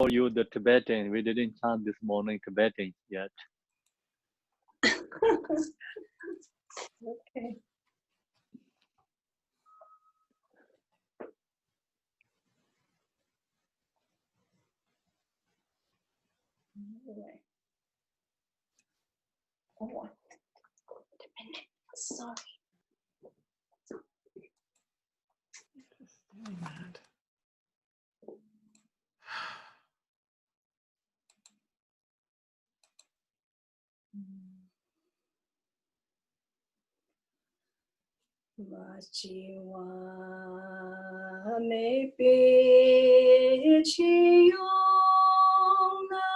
you the Tibetan. We didn't chant this morning Tibetan yet. Okay. Anyway. Oh, sorry. Doing that. Machiwa me pe chi yong na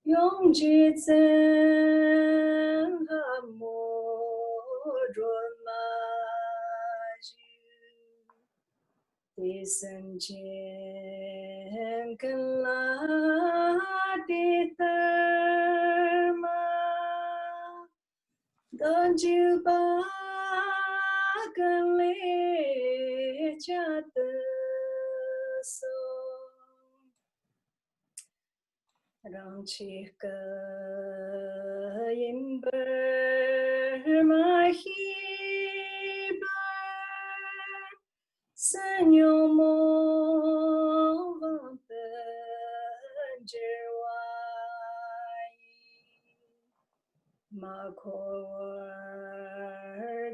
yong ji zhen ha mo run ma ji di sen jian gen la di ter ma dan ju ba gan le cha de so rang chi ge yin ber ma hi ber san yo mo vang de je wai ma ko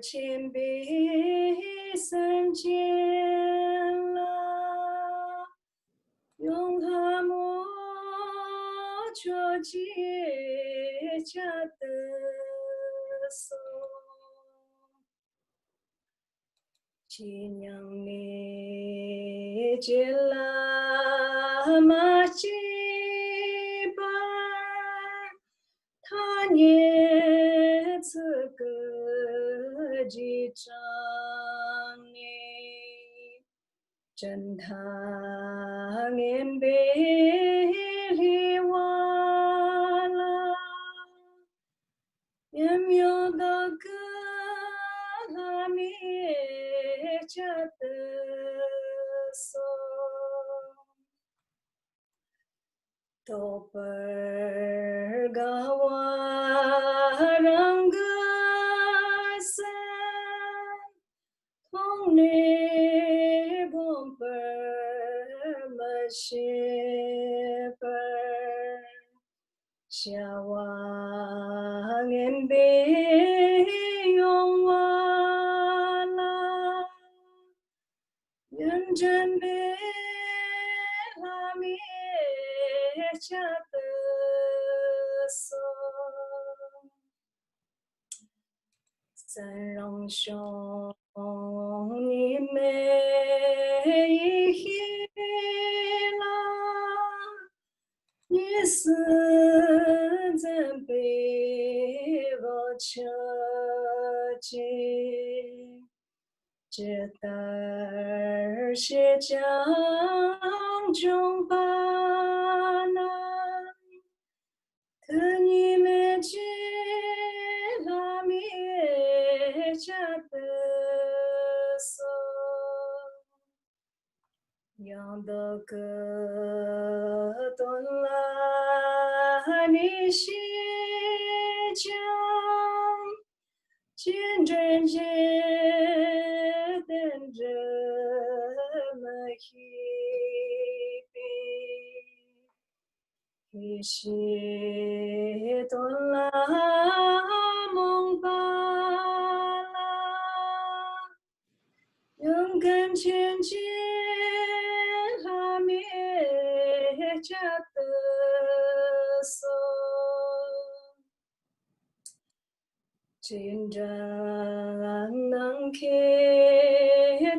qian bi san jian la yong ha mo chuo ji jia de so ji nyang ni jie la ma ji ba他年这个几张呢？真他年别离完了，也没有到个拉面家的手。都本个我人个身，同你不本么些本，下我眼边用我啦，认真的拉面。家的手，三荣兄你没一啦，你是真被我瞧见，这代是江中吧。可你们知拉面家的手，养的个端拉你西江，见真见等着么一边。一些多拉蒙巴拉，勇敢前进拉面家的手，真正能开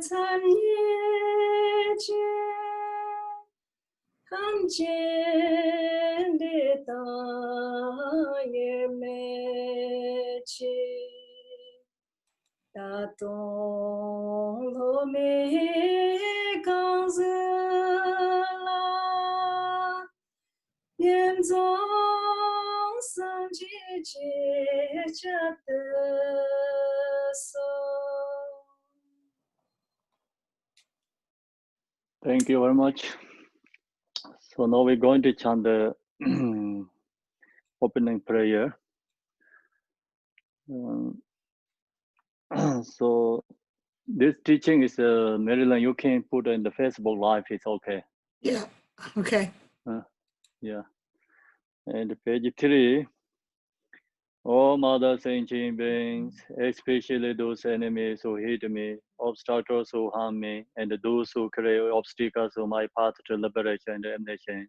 参夜间。看见的大也没去，大东罗没刚子啦，眼中生季节家的手。Thank you very much. So now we're going to chant the opening prayer. So this teaching is Maryland. You can put in the Facebook Live. It's okay. Yeah. Okay. Yeah. And page 3. All mother sentient beings, especially those enemies who hate me, obstacles who harm me, and those who create obstacles to my path to liberation and omniscience.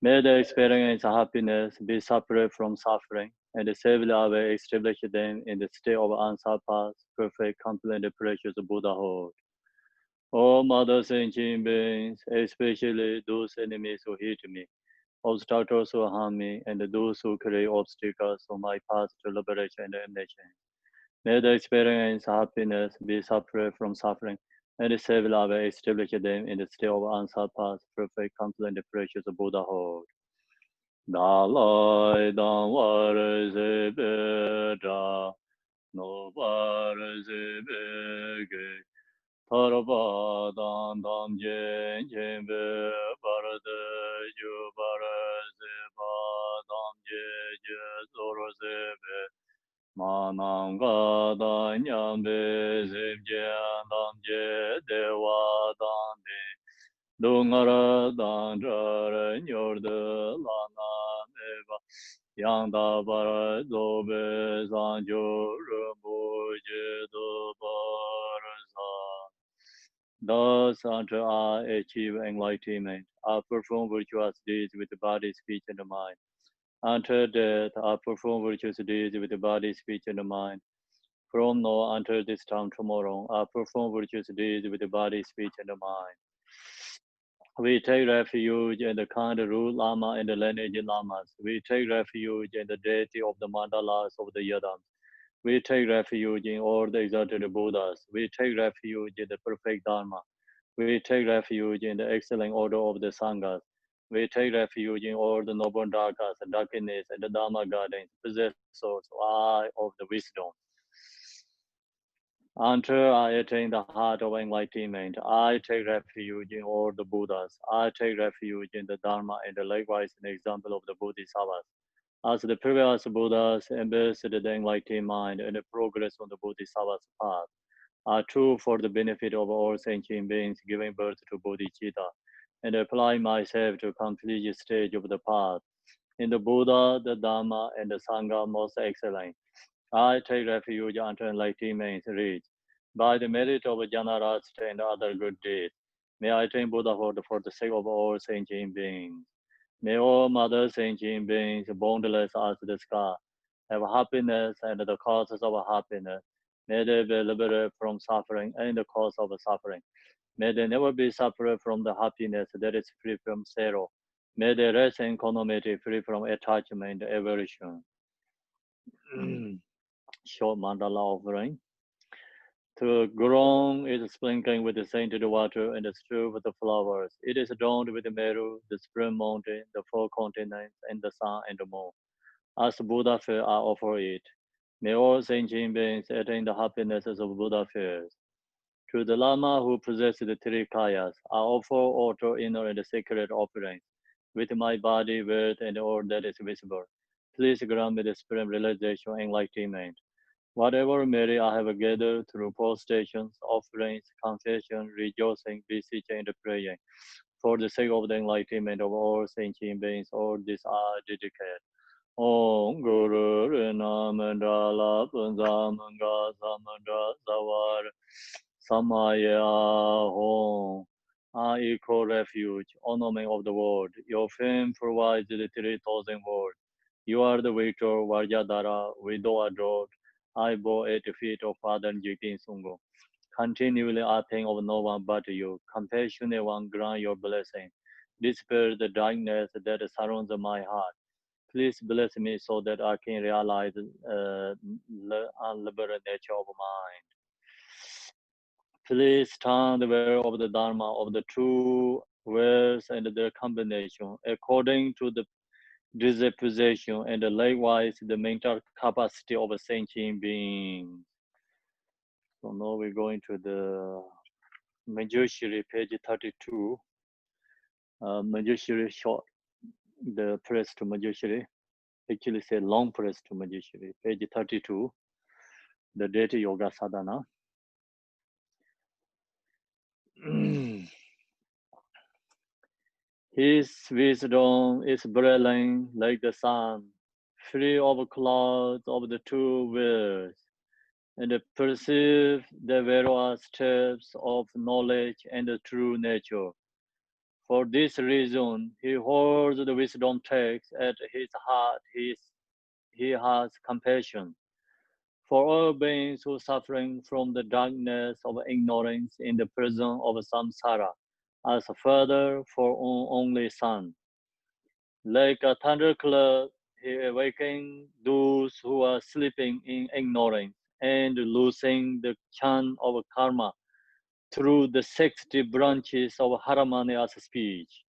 May they experience happiness, be separate from suffering, and safely away establish them in the state of unsurpassed, perfect, complete, precious Buddhahood. O Mother Sentient Beings, especially those enemies who hate me, obstacles who harm me, and those who create obstacles on my path to liberation and omniscience. May they experience happiness, be separate from suffering, and safely away establish them in the state of unsurpassed, perfect, complete, precious Buddhahood. Dalai Damwar Zebeda, no Bar Zebege, Tarva Dan Dam Jen Jembe, Barade Ju Barazeba, Dam Je Zoro Zebe, Mananga Dan Yambe Zebje, Dam Je Dewa Dan Dungara Dandra Nyorda Lana Eva Yanda Bara Dobe Zanjo Rumbu Jedu Barza. Thus, until I achieve enlightenment, I perform virtuous deeds with the body, speech, and the mind. Until death, I perform virtuous deeds with the body, speech, and the mind. From now until this time tomorrow, I perform virtuous deeds with the body, speech, and the mind. We take refuge in the kind root Lama and the lineage Lamas. We take refuge in the deity of the mandalas of the Yadams. We take refuge in all the exalted Buddhas. We take refuge in the perfect Dharma. We take refuge in the excellent order of the Sanghas. We take refuge in all the noble Dharkas, darkness, and the Dharma gardens, possessors, eye of the wisdom. Until I attain the heart of enlightenment, I take refuge in all the Buddhas. I take refuge in the Dharma and likewise an example of the Bodhisattvas. As the previous Buddhas embodied the enlightened mind and the progress on the Bodhisattva's path, are true for the benefit of all sentient beings giving birth to bodhicitta, and apply myself to complete stage of the path. In the Buddha, the Dharma, and the Sangha most excellent. I take refuge until enlightenment is reached. By the merit of Janarasta and other good deeds, may I attain Buddhahood for the sake of all sentient beings. May all mother sentient beings, boundless as the sky, have happiness and the causes of happiness. May they be liberated from suffering and the cause of suffering. May they never be suffered from the happiness that is free from sorrow. May they rest in equanimity, free from attachment, aversion. Short mandala offering. The ground is sprinkling with the scented water and strewed with the flowers. It is adorned with the Meru, the spring mountain, the four continents, and the sun and the moon. As Buddha fair, I offer it. May all sentient beings attain the happinesses of Buddha fairs. To the Lama who possesses the three kayas, I offer outer, inner, and sacred offerings, with my body, word, and all that is visible. Please grant me the supreme realization and enlightenment. Whatever merit I have gathered through prostrations, offerings, confession, rejoicing, beseeching, and praying, for the sake of the enlightenment of all sentient beings, all this I dedicate. Om Guru Rina Mandala Punzamanga Samandra Savar Samaya Hom. I equal refuge, ornament of the world. Your fame provides the 3,000 words. You are the victor, Vajradhara, widow adored. I bow at the feet of Father Jitin Sungo. Continually I think of no one but you. Compassionate one, grant your blessing. Dispel the darkness that surrounds my heart. Please bless me so that I can realize the unliberated nature of mind. Please turn the way of the Dharma of the two ways and their combination according to the disposition and likewise the mental capacity of a sentient being. So now we're going to the Manjushri, page 32. Manjushri short, the press to Manjushri. Actually say long press to Manjushri. Page 32, the Data Yoga Sadhana. His wisdom is brilliant like the sun, free of clouds of the two worlds, and perceive the various steps of knowledge and the true nature. For this reason, he holds the wisdom text at his heart. He has compassion for all beings who are suffering from the darkness of ignorance in the prison of samsara, as a father for only son. Like a thunderclap, he awakens those who are sleeping in ignorance and losing the chant of karma through the 60 branches of Haramania's speech.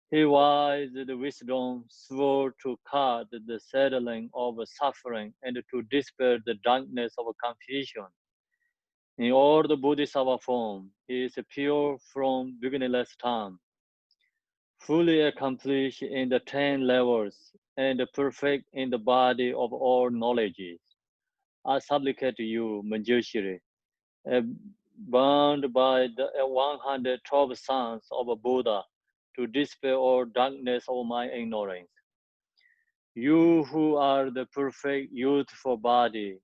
He wise the wisdom swore to cut the settling of suffering and to dispel the darkness of confusion. In all the Bodhisattva form, he is pure from beginningless time, fully accomplished in the 10 levels, and perfect in the body of all knowledges. I supplicate you, Manjushri, bound by the 112 sons of Buddha, to dispel all darkness of my ignorance. You who are the perfect youthful body,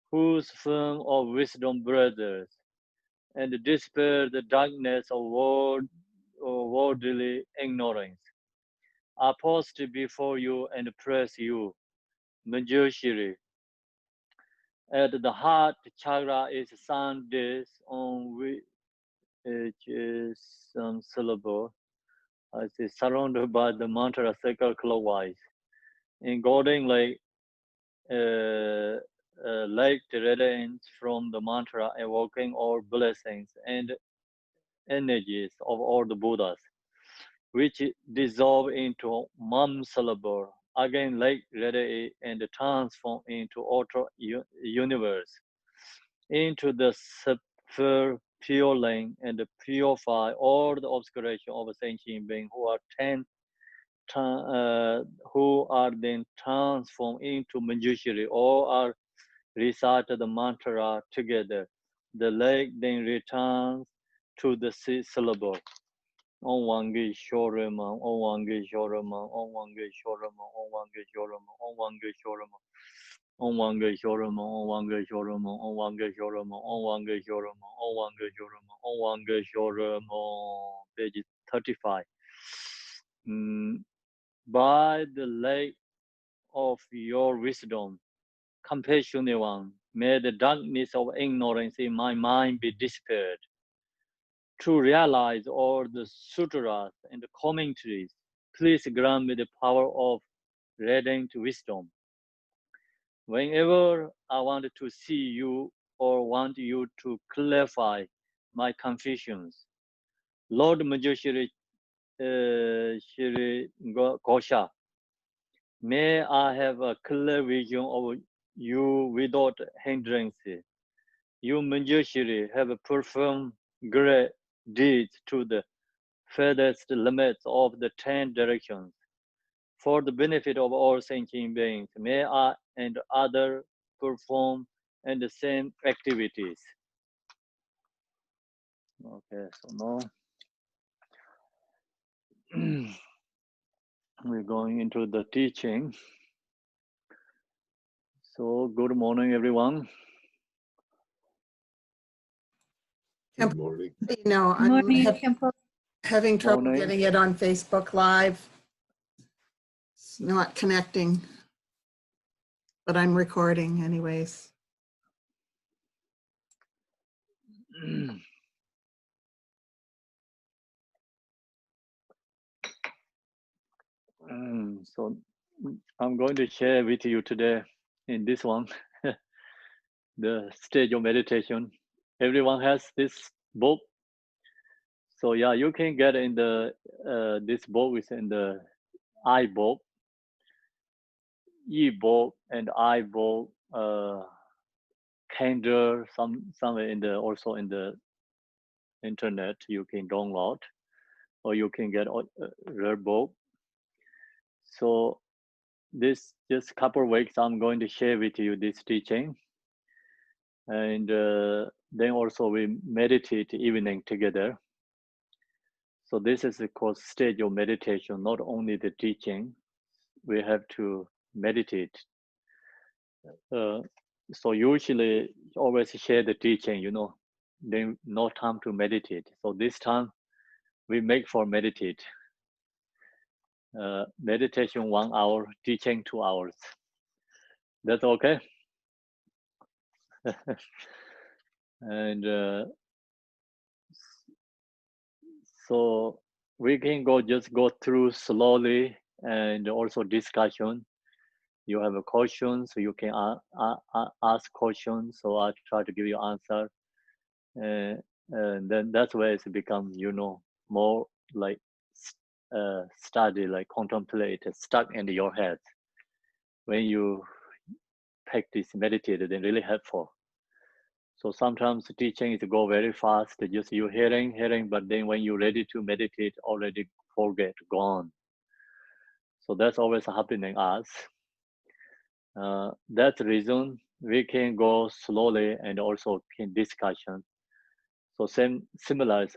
whose firm of wisdom brothers, and dispel the darkness of worldly ignorance. I pause before you and praise you, Manjushri. At the heart chakra is sun disk on which is some syllable. I say surrounded by the mantra cycle clockwise. In Golden Lake, light radiance from the mantra evoking all blessings and energies of all the Buddhas, which dissolve into one syllable, again light radiate and transform into outer universe, into the sphere puring and purify all the obscuration of a sentient being who are then transformed into Manjushri or are recited the mantra together. The leg then returns to the syllable. Om Wangi Shorama, Om Wangi Shorama, Om Wangi Shorama, Om Wangi Shorama, Om Wangi Shorama. Om Wangi Shorama, Om Wangi Shorama, Om Wangi Shorama, Om Wangi Shorama, Om Wangi Shorama, Om Wangi Shorama, page 35. By the light of your wisdom, compassionate one, may the darkness of ignorance in my mind be dispelled. To realize all the sutras and the commentaries, please grant me the power of radiant wisdom. Whenever I want to see you or want you to clarify my confusions, Lord Manjushri Shri Gosha, may I have a clear vision of you without hindrance. You Manjushri have performed great deeds to the furthest limits of the 10 directions. For the benefit of all sentient beings, may I and others perform and the same activities. Okay, so now we're going into the teaching. So good morning, everyone. Good morning. You know, I'm having trouble Morning. getting it on Facebook Live. It's not connecting, but I'm recording anyways. So I'm going to share with you today in this one, the stage of meditation. Everyone has this book. So yeah, you can get in the this book is in the iBook, e-book and iBook, Kindle, somewhere in the also in the internet you can download. or you can get a rare book. So this just couple of weeks, I'm going to share with you this teaching. And then also we meditate evening together. So this is the course stage of meditation, not only the teaching, we have to meditate. So usually always share the teaching, then no time to meditate. So this time we make for meditate. Meditation 1 hour, teaching 2 hours. That's okay? And so we can just go through slowly, and also discussion. You have a question, so you can ask questions. So I try to give you answer, and then that's where it's become, more like study, like contemplate, stuck in your head. When you practice meditate, then really helpful. So sometimes the teaching is go very fast, just you hearing, but then when you're ready to meditate, already forget, gone. So that's always happening us. That's the reason we can go slowly and also in discussion. So similar as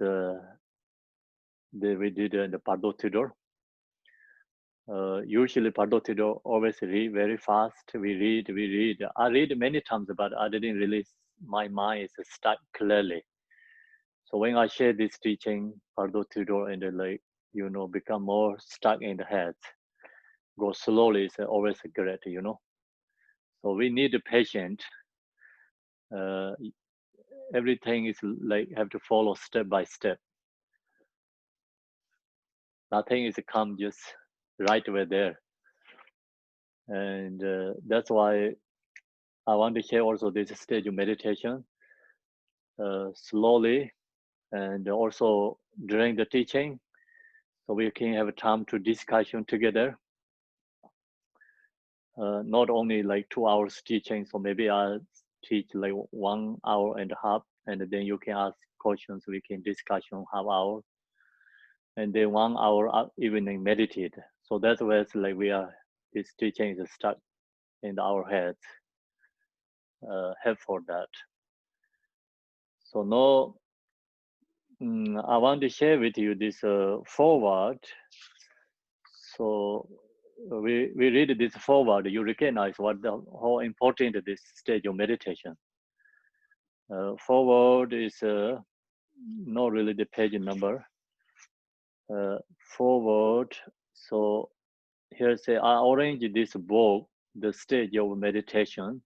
we did in the Pardo Tudor. Usually Pardo Tudor always read very fast. We read. I read many times, but I didn't really, my mind is stuck clearly. So when I share this teaching, Pardo Tudor, and become more stuck in the head, go slowly is always great, So we need a patient. Everything is have to follow step by step. Nothing is come just right away there. And that's why I want to share also this stage of meditation slowly, and also during the teaching, so we can have time to discussion together. Not only 2 hours teaching, so maybe I'll teach 1 hour and a half, and then you can ask questions, we can discussion half hour, and then 1 hour evening meditate. So that's where it's we are, this teaching is stuck in our heads. Help for that. So now I want to share with you this forward. So we read this forward, you recognize how important this stage of meditation. Forward is not really the page number. Forward, so here say I arrange this book, the stage of meditation,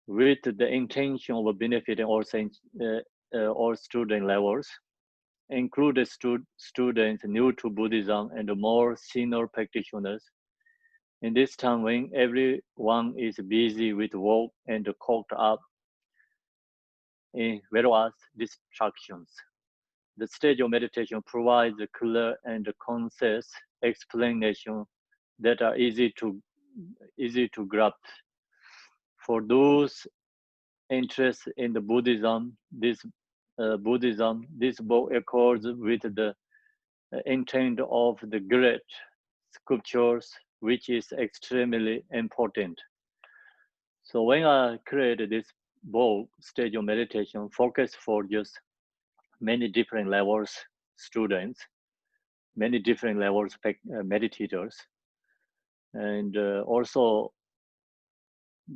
with the intention of benefiting all student levels, include students new to Buddhism and more senior practitioners. In this time when everyone is busy with work and caught up in various distractions, the stage of meditation provides a clear and concise explanation that are easy to grasp. For those interested in the Buddhism, this book accords with the intent of the great scriptures, which is extremely important. So when I created this book, stage of meditation, focus for just many different levels students, many different levels meditators, and also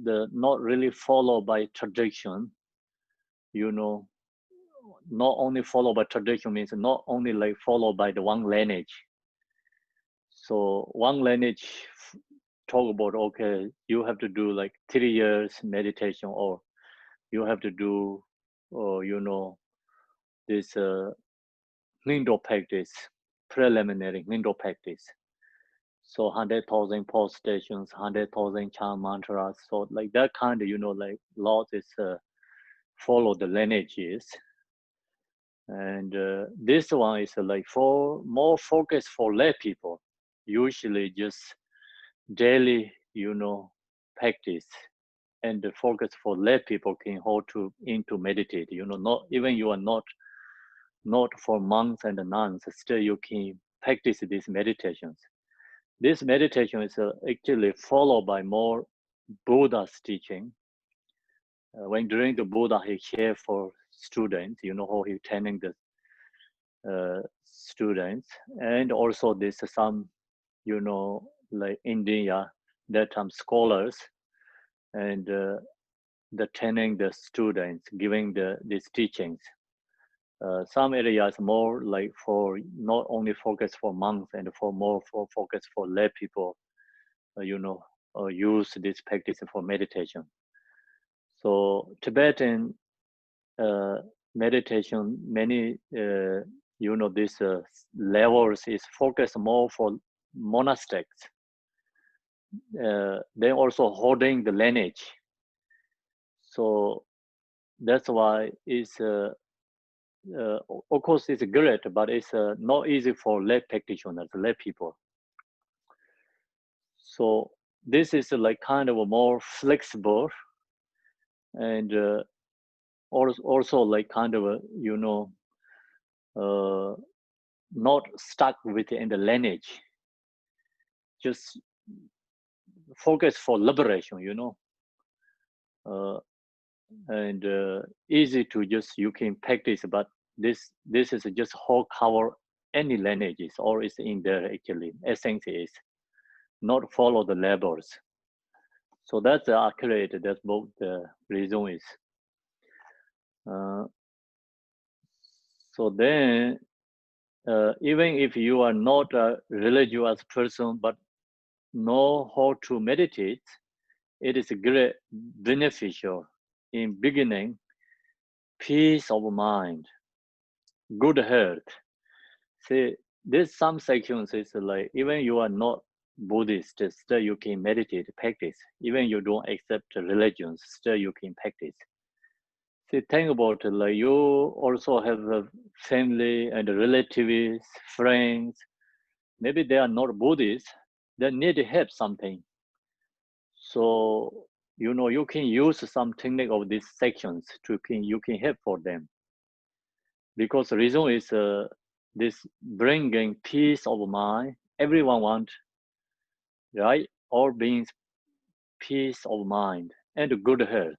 the not really followed by tradition, not only followed by tradition means not only followed by the one lineage. So one lineage talk about, okay, you have to do 3 years meditation, or you have to do, this Nindo practice, preliminary Nindo practice. So 100,000 pulse stations, 100,000 chant mantras. So that kind of, laws is follow the lineages. And this one is for more focus for lay people, usually just daily, practice, and the focus for lay people can hold into meditate. Not even you are not not for monks and nuns, still you can practice these meditations. This meditation is actually followed by more Buddha's teaching. When during the Buddha, he shared for students, you know how he training the students, and also this some, you know, like India, that time scholars and the training the students, giving these teachings. Some areas more like for not only focus for monks and for more for focus for lay people, you know, use this practice for meditation. So Tibetan meditation, many you know, these levels is focused more for monastics. They also holding the lineage. So that's why it's of course it's great, but it's not easy for lay practitioners, lay people. So this is like kind of a more flexible and also like kind of a, you know, not stuck within the lineage, just focus for liberation, you know, and easy to just you can practice. But this is just whole cover any lineages, or is in there actually. Essence is not follow the labels. So that's accurate. That's both the reason is. So then, even if you are not a religious person but know how to meditate, it is great beneficial in beginning. Peace of mind, good health. See, there's some sections is like even you are not Buddhist, still you can meditate, practice. Even you don't accept religions, still you can practice. See, think about it, like you also have a family and relatives, friends. Maybe they are not Buddhist. They need help something. So you know you can use some technique of these sections to you can help for them. Because the reason is this bringing peace of mind. Everyone want, right? All beings peace of mind and good health.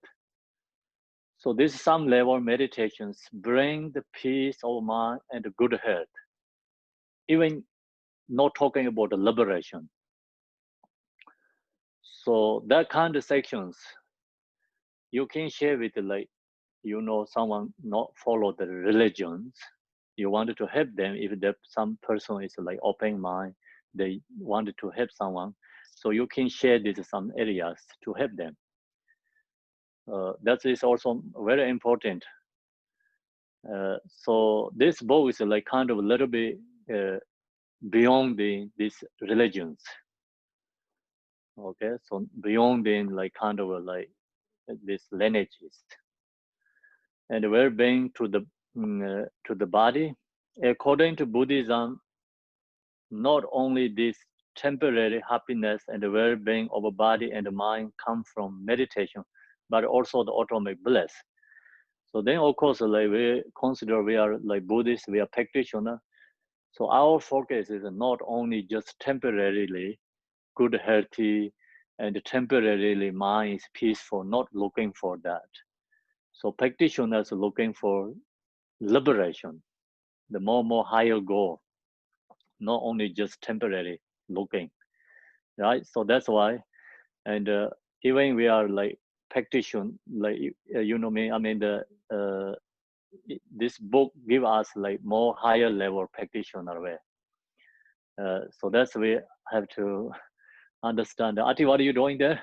So this some level meditations bring the peace of mind and good health. Even not talking about the liberation. So that kind of sections you can share with like, you know, someone not follow the religions. You wanted to help them if that some person is like open mind, they wanted to help someone. So you can share this some areas to help them. That is also very important. So this book is like kind of a little bit beyond these religions. Okay, so beyond the like kind of like these lineages, and well-being to the body. According to Buddhism, not only this temporary happiness and well-being of a body and mind come from meditation, but also the ultimate bliss. So then, of course, like we consider we are like Buddhists, we are practitioners. So our focus is not only just temporarily good, healthy, and temporarily mind is peaceful, not looking for that. So practitioners are looking for liberation, the more higher goal, not only just temporary looking, right? So that's why, and even we are like practitioner, like you know me. I mean this book give us like more higher level practitioner way. So that's we have to understand. Ati, what are you doing there?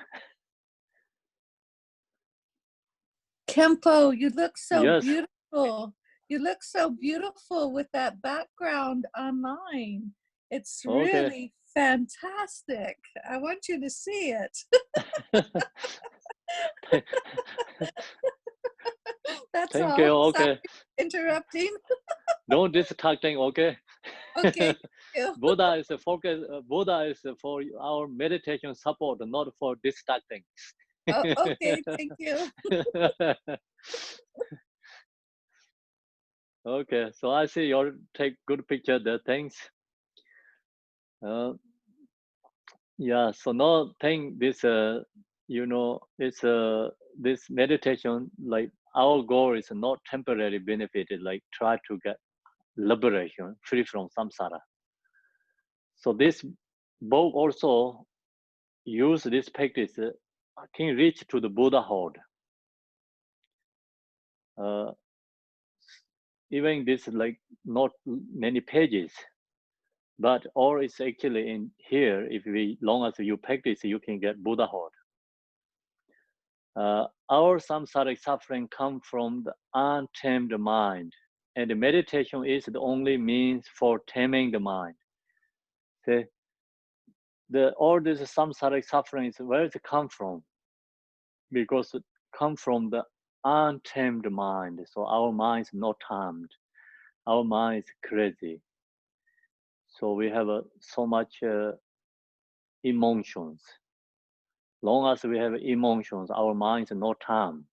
Khenpo, you look so Yes. beautiful. You look so beautiful with that background online. It's Okay. really fantastic. I want you to see it. That's Thank all. you. Okay. Sorry for interrupting. Don't distracting. Okay. Okay. Thank you. Buddha is a focus. Buddha is for our meditation support, not for distracting. Oh, okay. Thank you. Okay, so I see you take good picture there. Thanks. Yeah. So now think this. You know, it's this meditation. Like our goal is not temporary benefit. Like try to get liberation, free from samsara. So this book also use this practice can reach to the Buddhahood. Even this like not many pages, but all is actually in here. If we long as you practice, you can get Buddhahood. Our samsaric suffering come from the untamed mind, and the meditation is the only means for taming the mind. See, all this samsaric suffering is where it come from? Because it come from the untamed mind. So our mind is not tamed. Our mind is crazy. So we have so much emotions. Long as we have emotions, our mind is not tamed.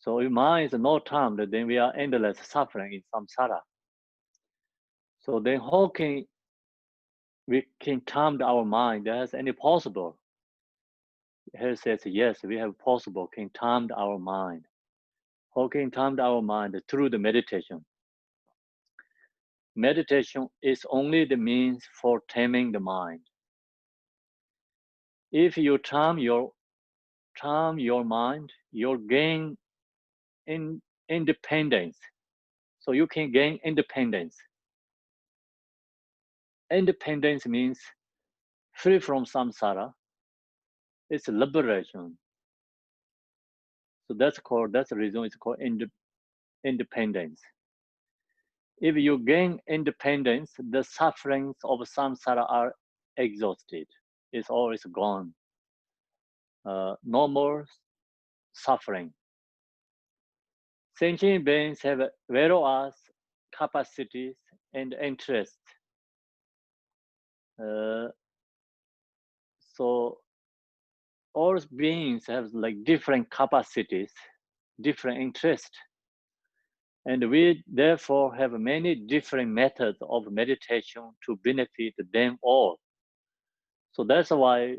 So if mind is not tamed, then we are endless suffering in samsara. So then how can we can tame our mind? There is any possible? Here says yes, we have possible can tame our mind. How can tame our mind? Through the meditation. Meditation is only the means for taming the mind. If you tame your mind, you'll gain independence. So you can gain independence. Independence means free from samsara. It's liberation. So that's the reason it's called independence. If you gain independence, the sufferings of samsara are exhausted. It's always gone. No more suffering. Sentient beings have various capacities and interests. So all beings have like different capacities, different interests. And we therefore have many different methods of meditation to benefit them all. So that's why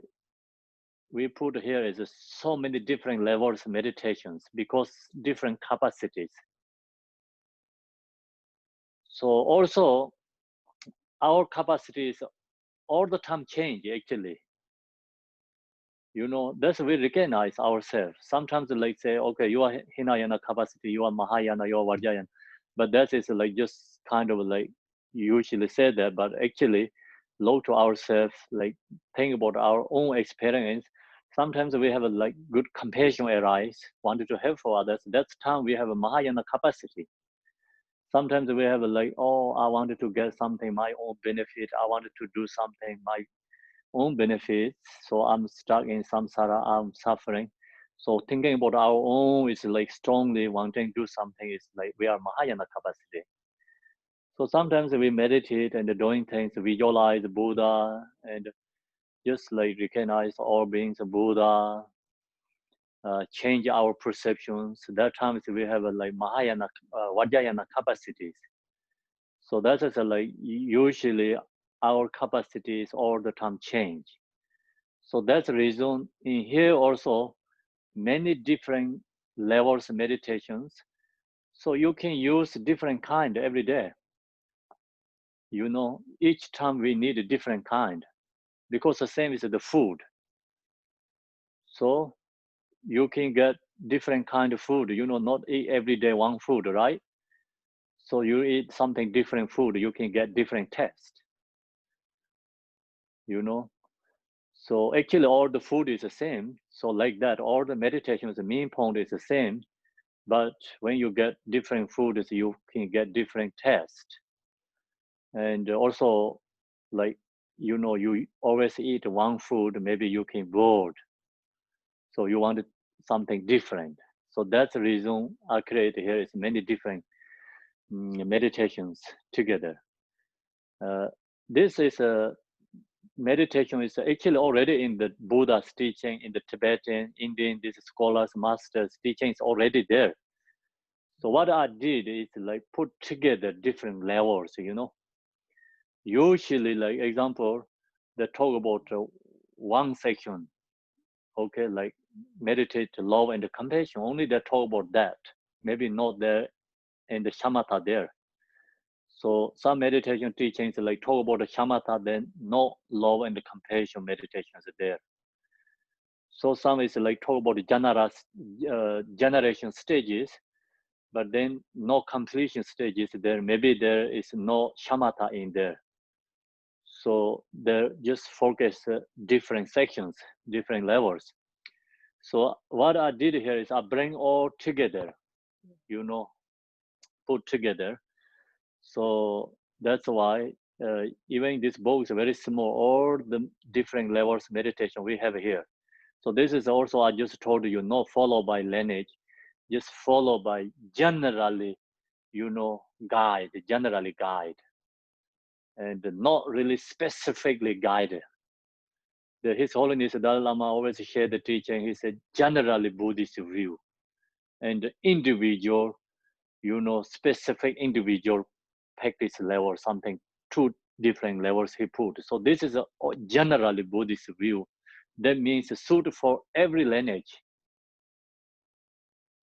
we put here is so many different levels of meditations because different capacities. So also our capacities all the time change actually. You know, that's we recognize ourselves. Sometimes like say, okay, you are Hinayana capacity, you are Mahayana, you are Vajrayana. But that is like just kind of like usually say that, but actually look to ourselves, like think about our own experience. Sometimes we have a like good compassion arise, wanted to help for others. That's time we have a Mahayana capacity. Sometimes we have a like, oh, I wanted to get something, my own benefit. I wanted to do something, my own benefits. So I'm stuck in samsara, I'm suffering. So thinking about our own is like strongly wanting to do something is like we are Mahayana capacity. So sometimes we meditate and doing things, visualize Buddha and just like recognize all beings Buddha, change our perceptions. That times we have a like Mahayana, Vajrayana capacities. So that is like usually our capacities all the time change. So that's the reason in here also many different levels of meditations. So you can use different kind every day. You know, each time we need a different kind because the same is the food. So you can get different kind of food. You know, not eat every day one food, right? So you eat something different food, you can get different taste. You know, so actually all the food is the same. So like that, all the meditations, the main point is the same. But when you get different foods, you can get different taste. And also, like, you know, you always eat one food, maybe you can bored. So you want something different. So that's the reason I create here is many different meditations together. This is a meditation is actually already in the Buddha's teaching, in the Tibetan, Indian, these scholars, masters teaching is already there. So what I did is like put together different levels, you know. Usually, like example, they talk about one section, okay, like meditate love and compassion. Only they talk about that. Maybe not there in the shamatha there. So some meditation teachings like talk about the shamatha, then no love and compassion meditations there. So some is like talk about the generation stages, but then no completion stages there. Maybe there is no shamatha in there. So they just focus different sections, different levels. So what I did here is I bring all together, you know, put together. So that's why even this book is very small, all the different levels meditation we have here. So this is also, I just told you, not followed by lineage, just follow by generally, you know, generally guide, and not really specifically guided. His Holiness Dalai Lama always shared the teaching. He said, generally Buddhist view and individual, you know, specific individual practice level, something, two different levels he put. So this is a generally Buddhist view. That means suit for every lineage.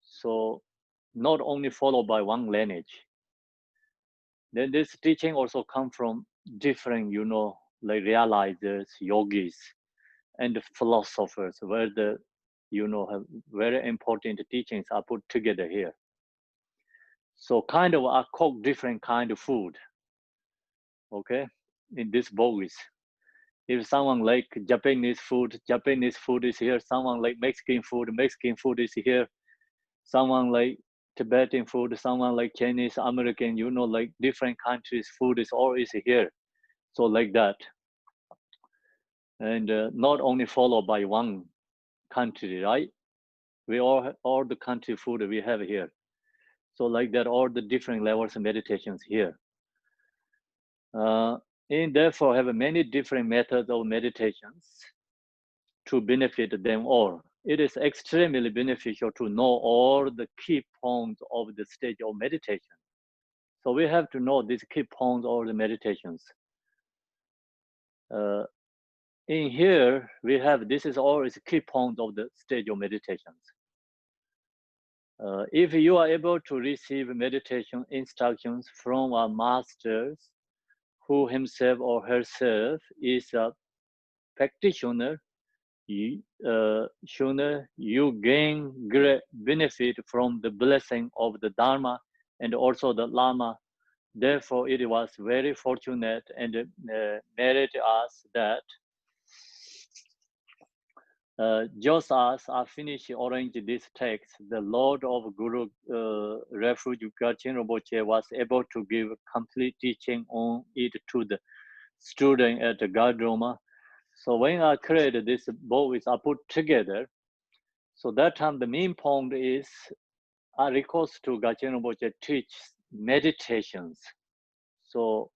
So not only followed by one lineage. Then this teaching also come from different, you know, like realizers, yogis, and philosophers, where the, you know, have very important teachings are put together here. So kind of I cook different kind of food, okay, in this box. If someone like Japanese food is here. Someone like Mexican food is here. Someone like Tibetan food, someone like Chinese, American, you know, like different countries' food is always here. So like that. And not only followed by one country, right? We all the country food we have here. So like that, all the different levels of meditations here. And therefore have many different methods of meditations to benefit them all. It is extremely beneficial to know all the key points of the stage of meditation. So we have to know these key points of the meditations. In here, we have, this is always key points of the stage of meditations. If you are able to receive meditation instructions from a master who himself or herself is a practitioner, you gain great benefit from the blessing of the Dharma and also the Lama. Therefore, it was very fortunate and merit us that just as I finish arrange this text, the Lord of Guru Refuge Gachin Rinpoche was able to give complete teaching on it to the student at the Gardroma. So when I created this book, I put together. So that time the main point is I request to Gachin Rinpoche teach meditations. So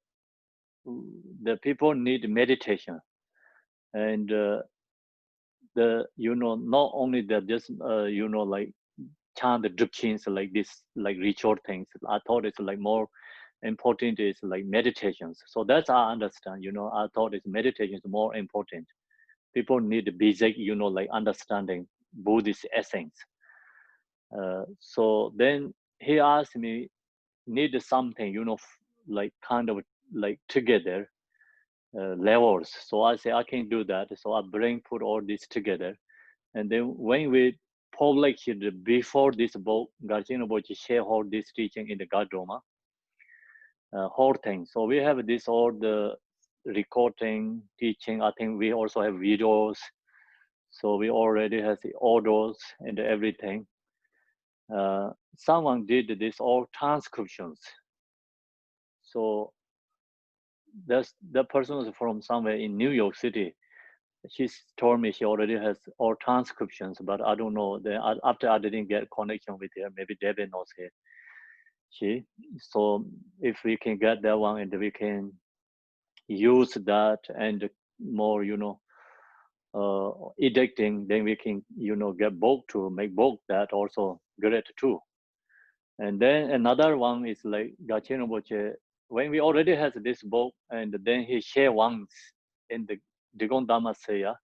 the people need meditation, and the, you know, not only that just you know, like chant the dripchins like this, like ritual things. I thought it's like more important is like meditations. So that's I understand, you know, I thought it's meditation is more important. People need basic, you know, like understanding Buddhist essence. So then he asked me, need something, you know, like kind of like together levels. So I say I can do that. So I put all this together. And then when we published before this book, Garjin Rinpoche share all this teaching in the Gardroma, whole thing. So we have this all the recording, teaching. I think we also have videos. So we already have the audios and everything. Someone did this all transcriptions. So that's the person was from somewhere in New York City. She told me she already has all transcriptions, but I don't know. Then after I didn't get connection with her, maybe David knows her. So if we can get that one and we can use that and more, you know, editing, then we can, you know, get book to make book that also great too. And then another one is like Gachen Rinpoche, when we already has this book, and then he share once in the Digon Dhamma Seya,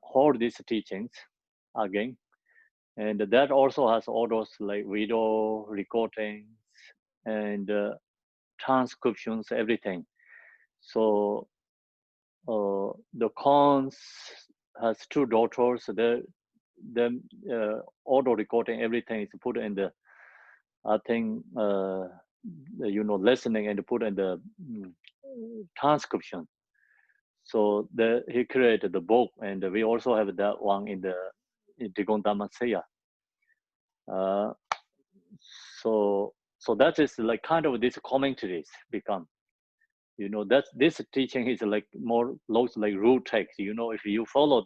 hold these teachings again. And that also has all those like video recordings and transcriptions, everything. So the Khans has two daughters. The audio recording, everything is put in the, I think, listening and put in the transcription. So he created the book, and we also have that one in the Digon Dhamma Seya. So that is like kind of this commentaries become. That this teaching is like more looks like rule text. If you follow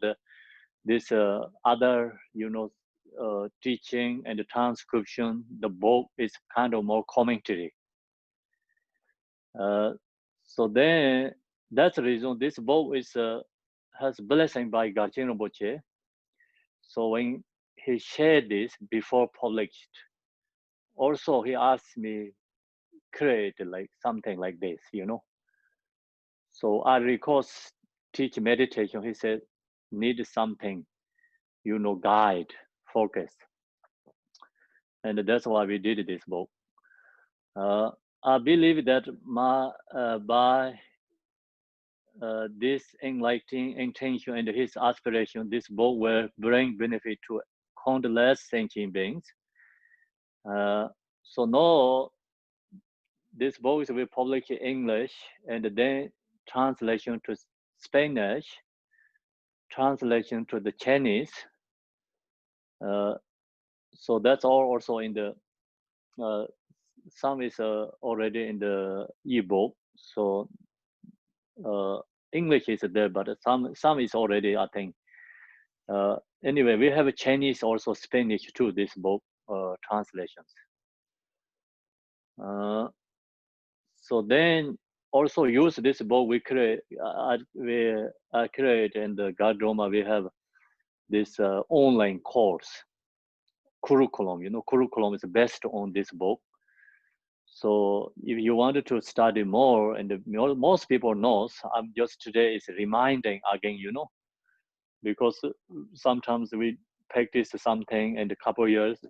this other teaching and the transcription, the book is kind of more commentary. So then that's the reason this book is has blessing by Gachen Rinpoche. So when he shared this before published, also he asked me create like something like this. So I recall teach meditation. He said need something, guide, focus, and that's why we did this book. I believe that by this enlightening intention and his aspiration, this book will bring benefit to countless sentient beings. So now this book will be published in English and then translation to Spanish, translation to the Chinese. So that's all also in the some is already in the ebook. So English is there, but some is already, I think. Anyway, we have a Chinese, also Spanish too. This book translations. So then also use this book we create. We create in the Gardroma. We have this online course curriculum. Curriculum is based on this book. So if you wanted to study more, and most people knows, I'm just today is reminding again, because sometimes we practice something and a couple years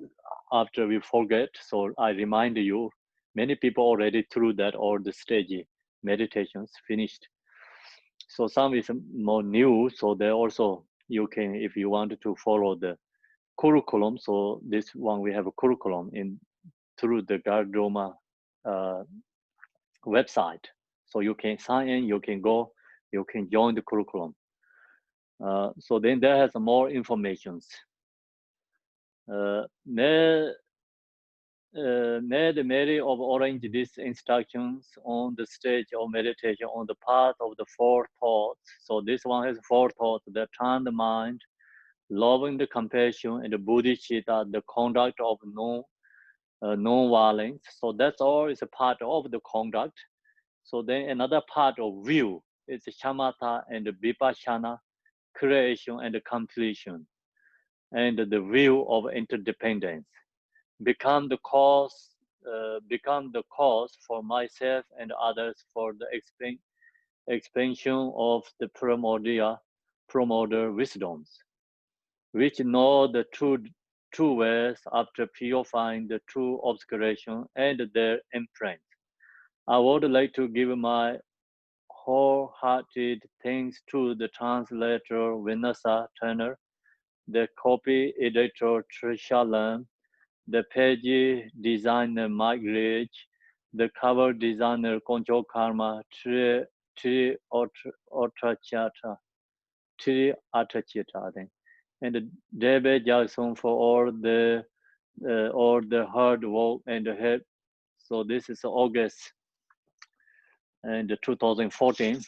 after we forget. So I remind you, many people already through that or the stage meditations finished. So some is more new. So there also you can, if you wanted to follow the curriculum. So this one we have a curriculum in through the Gardroma website. So you can sign in, you can go, you can join the curriculum. So then there has more informations. May the Mary of Orange these instructions on the stage of meditation on the path of the four thoughts. So this one has four thoughts that turn the mind, loving the compassion, and the bodhicitta, the conduct of non-violence. So that's all is a part of the conduct. So then another part of view is shamatha and vipassana, creation and completion, and the view of interdependence. Become the cause for myself and others for the expansion of the promoter wisdoms, which know the true ways after purifying the true obscuration and their imprint. I would like to give my wholehearted thanks to the translator Vanessa Turner, the copy editor Trisha Lam, the page designer Mike Rich, the cover designer Koncho Karma, Tri Atachita, I think, and David Jackson for all the hard work and the help. So this is August and 2014.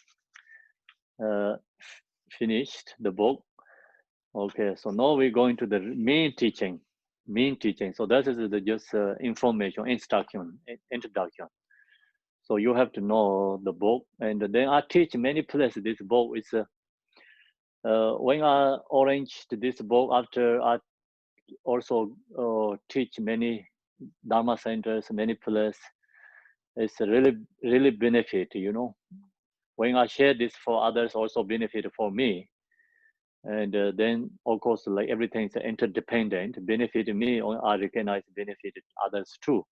Finished the book. Okay, so now we're going to the main teaching. So that is the just information, instruction, introduction. So you have to know the book, and then I teach many places. This book is when I arranged this book after I also teach many Dharma centers, many places. It's really benefit, you know. When I share this for others, also benefit for me. And then, of course, like everything is interdependent. Benefit me, I recognize benefit others too.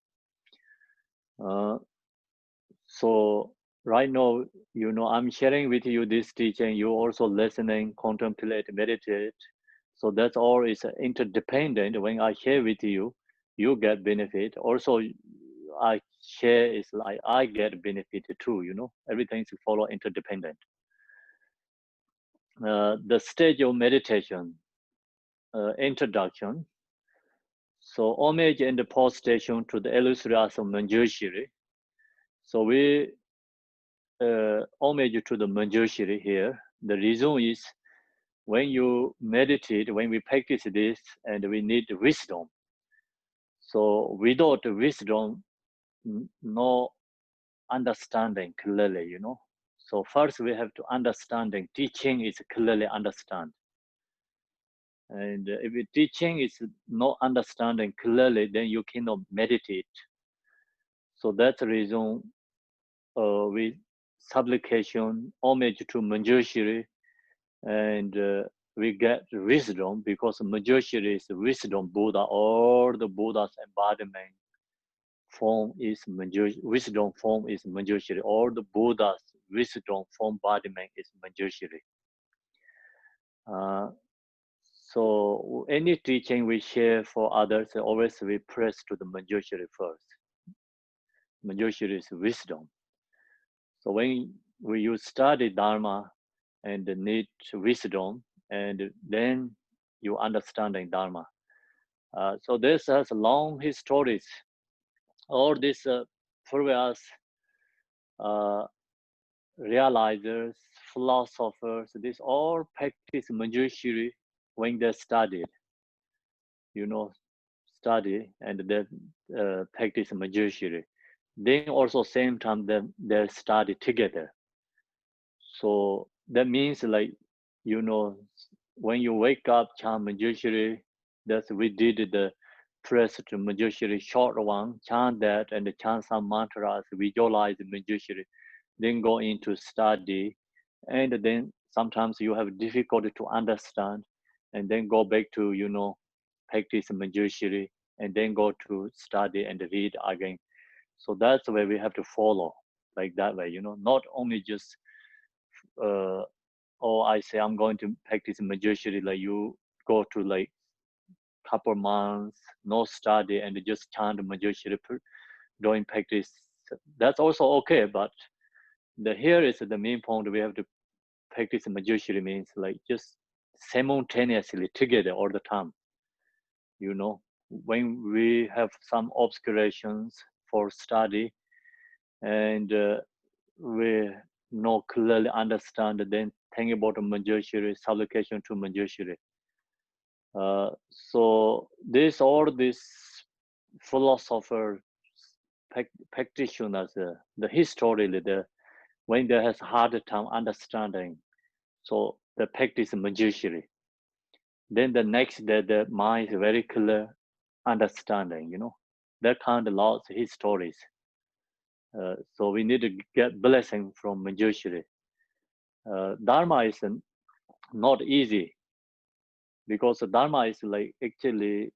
So right now, you know, I'm sharing with you this teaching. You also listening, contemplate, meditate. So that's all is interdependent. When I share with you, you get benefit. Also, I share is like I get benefit too. You know, everything is follow interdependent. The stage of meditation, introduction. So homage and the post station to the illustrious Manjushri. So we homage to the Manjushri here. The reason is when you meditate, when we practice this, and we need wisdom. So without wisdom, no understanding clearly, you know. So first we have to understanding. Teaching is clearly understand. And if the teaching is not understanding clearly, then you cannot meditate. So that's the reason we supplication, homage to Manjushri, and we get wisdom because Manjushri is wisdom Buddha. All the Buddha's embodiment form is wisdom form is Manjushri. All the Buddha's wisdom form embodiment is Manjushri. So any teaching we share for others, always we press to the Manjushri first. Manjushri is wisdom. So when you study Dharma and need wisdom, and then you understanding Dharma. So this has long histories. All these previous realizers, philosophers, this all practice Manjushri when they studied, you know, study and then practice Manjushri. Then also same time they study together. So that means like, you know, when you wake up, chant Manjushri, that's we did the press to Manjushri short one, chant that and chant some mantras, visualize Manjushri, then go into study, and then sometimes you have difficulty to understand, and then go back to, you know, practice Manjushri, and then go to study and read again. So that's the way we have to follow, like that way, you know, not only just or I say I'm going to practice Manjushri, like you go to like couple months, no study, and just chant Manjushri doing practice. That's also okay, but the here is the main point. We have to practice Manjushri means like just simultaneously together all the time. You know, when we have some obscurations for study and we not clearly understand, then think about Manjushri, supplication to Manjushri. So all these philosophers, practitioners, the history, when they has hard time understanding, so the practice Manjushri. Then the next day, the mind is very clear understanding, you know, that kind of lots of histories. So we need to get blessing from Manjushri. Dharma is not easy because the Dharma is like actually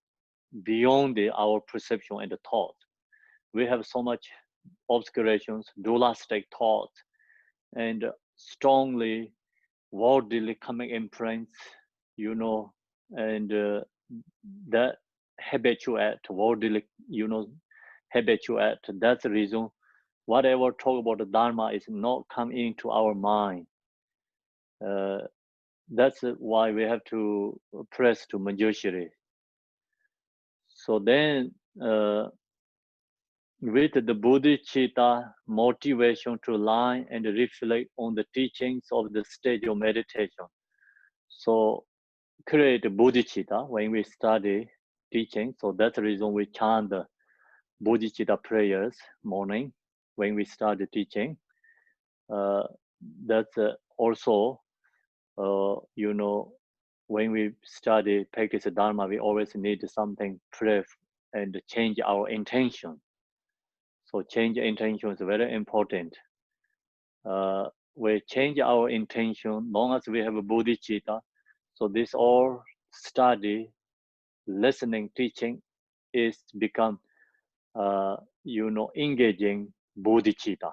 beyond our perception and the thought. We have so much obscurations, dualistic thoughts, and strongly worldly coming imprints, you know, and that habituate worldly, you know, habituate. That's the reason whatever talk about the Dharma is not come into our mind. That's why we have to press to Manjushri. So then, with the bodhicitta motivation to line and reflect on the teachings of the stage of meditation. So create bodhicitta when we study teaching. So that's the reason we chant the bodhicitta prayers morning when we start the teaching. That's also, you know, when we study practice Dharma, we always need something pray and change our intention. So change intention is very important. We change our intention long as we have a bodhicitta. So this all study, listening, teaching is become, engaging bodhicitta.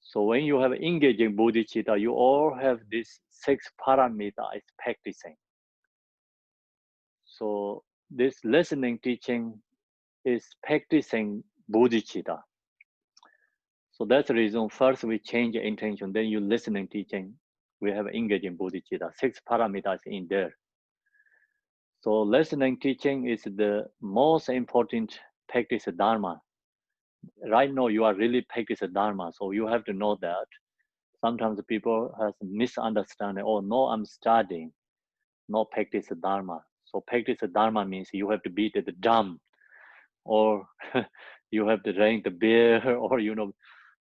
So when you have engaging bodhicitta, you all have this 6 parameter is practicing. So this listening, teaching is practicing bodhicitta. So that's the reason first we change the intention, then you listening, teaching, we have engaging bodhicitta, 6 parameters in there. So listening, teaching is the most important practice of Dharma. Right now you are really practicing Dharma, so you have to know that. Sometimes people has misunderstanding, oh no, I'm studying, not practice Dharma. So practice Dharma means you have to beat the drum, or you have to drink the beer, or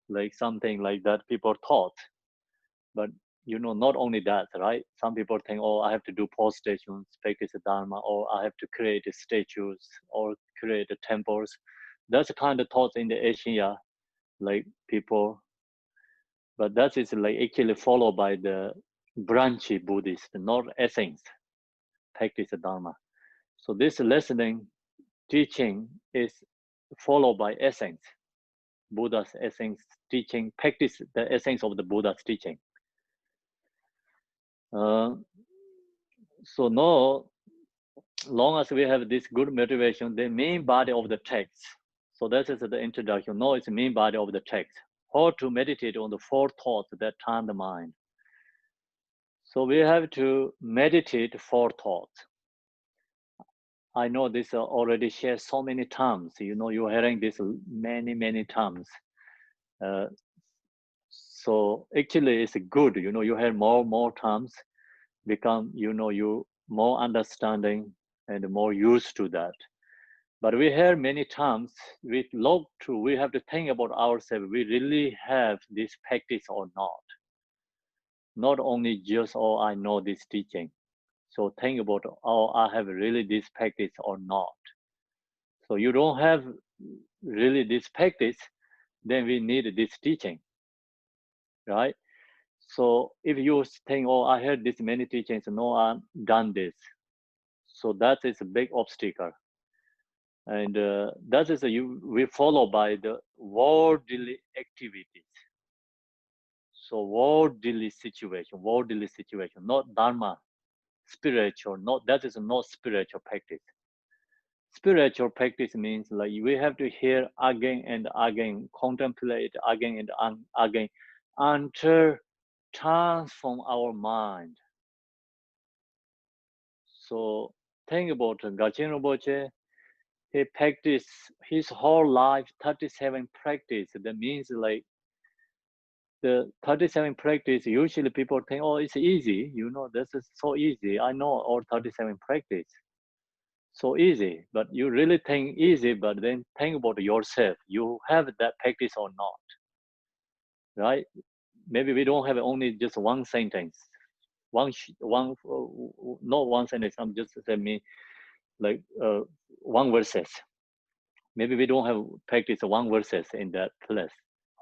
like something like that people thought. But not only that, right? Some people think, oh, I have to do postations, practice Dharma, or I have to create statues or create temples. That's the kind of thoughts in the Asia, like people. But that is like actually followed by the branchy Buddhist, not essence, practice Dharma. So this listening, teaching is followed by essence, Buddha's essence, teaching, practice the essence of the Buddha's teaching. So now, long as we have this good motivation, the main body of the text. So that is the introduction. Now it's the main body of the text. How to meditate on the 4 thoughts that turn the mind. So we have to meditate 4 thoughts. I know this already shared so many times. You're hearing this many times. So actually it's good. You hear more times, become, you more understanding and more used to that. But we hear many times, we have to think about ourselves. We really have this practice or not? Not only just, oh, I know this teaching. So think about, oh, I have really this practice or not. So you don't have really this practice, then we need this teaching, right? So if you think, oh, I heard this many teachings, no, I've done this. So that is a big obstacle. And that is we follow by the worldly activities. So worldly situation, not Dharma, spiritual, that is not spiritual practice. Spiritual practice means like we have to hear again and again, contemplate again and again, until transform our mind. So think about Gachin Rinpoche. He practiced his whole life, 37 practice. That means like the 37 practice, usually people think, oh, it's easy. This is so easy. I know all 37 practice. So easy, but you really think easy, but then think about yourself. You have that practice or not, right? Maybe we don't have only just one sentence, not one sentence. I'm just saying like one verses. Maybe we don't have practice one verses in that place,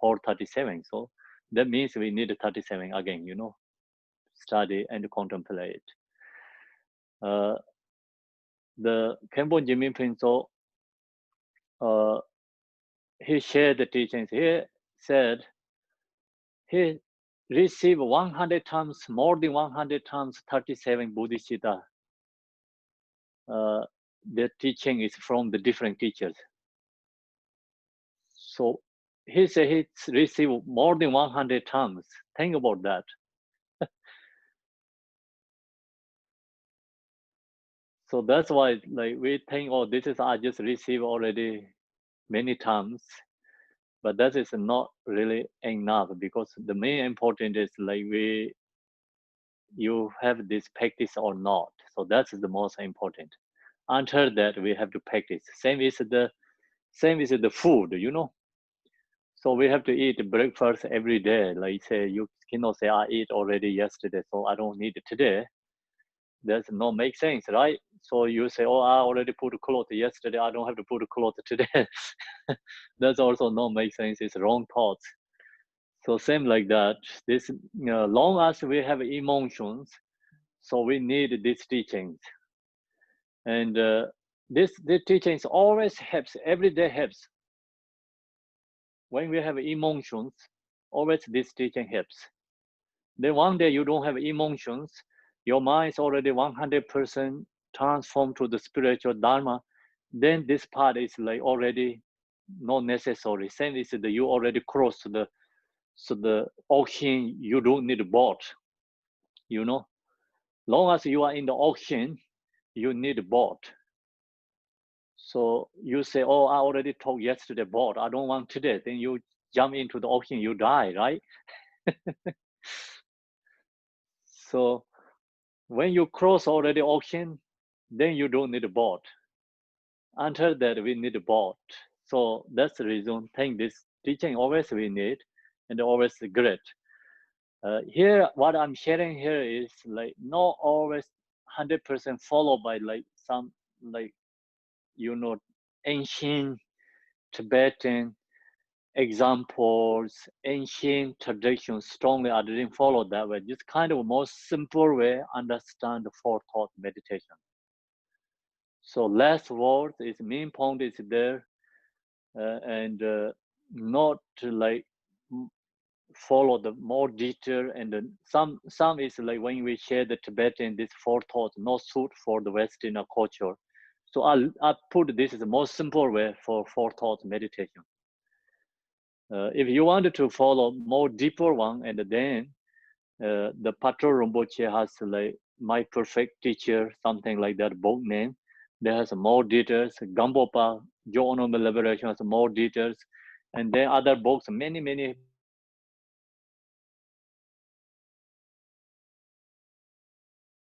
or 37. So that means we need 37 again, study and contemplate. The Khenpo Jimin Prince, he shared the teachings. He said he received 100 times, more than 100 times, 37 Bodhicitta. The teaching is from the different teachers. So he said he received more than 100 times. Think about that. So that's why, like, we think, oh, this is I just received already many times, but that is not really enough, because the main important is like you have this practice or not. So that's the most important. Until that, we have to practice. Same is the food, So we have to eat breakfast every day. Like say, you cannot say I ate already yesterday, so I don't need it today. That's not make sense, right? So you say, oh, I already put clothes yesterday, I don't have to put clothes today. That's also not make sense. It's wrong thoughts. So same like that. This long as we have emotions, so we need these teachings. And this teachings always helps, every day helps. When we have emotions, always this teaching helps. Then one day you don't have emotions, your mind is already 100% transformed to the spiritual dharma, then this part is like already not necessary. Same is that you already crossed the ocean, you don't need a boat, you know. Long as you are in the ocean, you need a boat. So you say, oh, I already told yesterday boat, I don't want today. Then you jump into the ocean, you die, right? So when you cross already ocean, then you don't need a boat. Until that, we need a boat. So that's the reason. Think this teaching always we need, and always great. Here, what I'm sharing here is like not always 100% followed by like some like ancient Tibetan examples, ancient traditions. Strongly, I didn't follow that way. Just kind of a more simple way understand the four thought meditation. So less words is main point is there, and not to like follow the more detail. And some is like when we share the Tibetan, this four thoughts not suit for the Western culture. So I put this as the most simple way for four thoughts meditation. If you wanted to follow more deeper one, and then the Patrol Rinpoche has like My Perfect Teacher, something like that book name. There has more details. Gampopa, Joe Honorable Liberation has more details. And then other books, many books has more details. So if you want to follow more deeper one, then you can follow this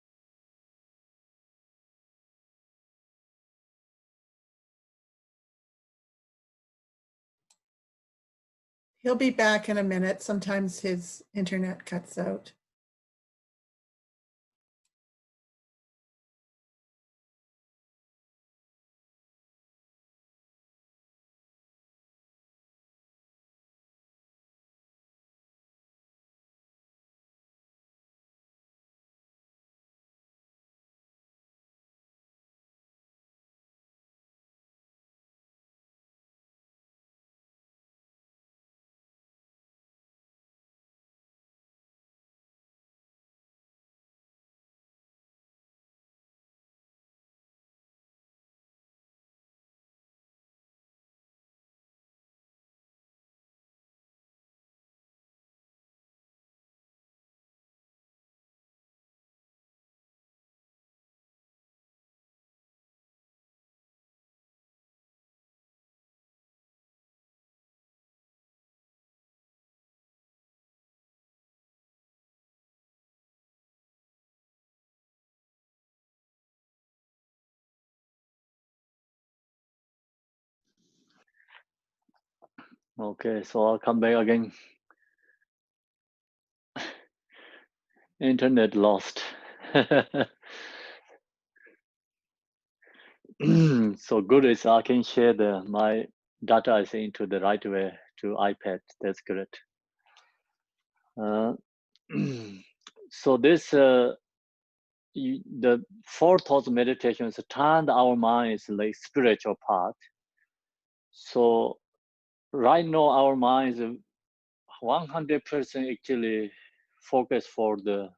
four thoughts meditation. He'll be back in a minute. Sometimes his internet cuts out. Okay, so I'll come back again. Internet lost. So good is I can share my data is into the right way to iPad. That's good. So this the four thoughts meditation is turn our minds like spiritual part. So right now our mind is 100% actually focused for the,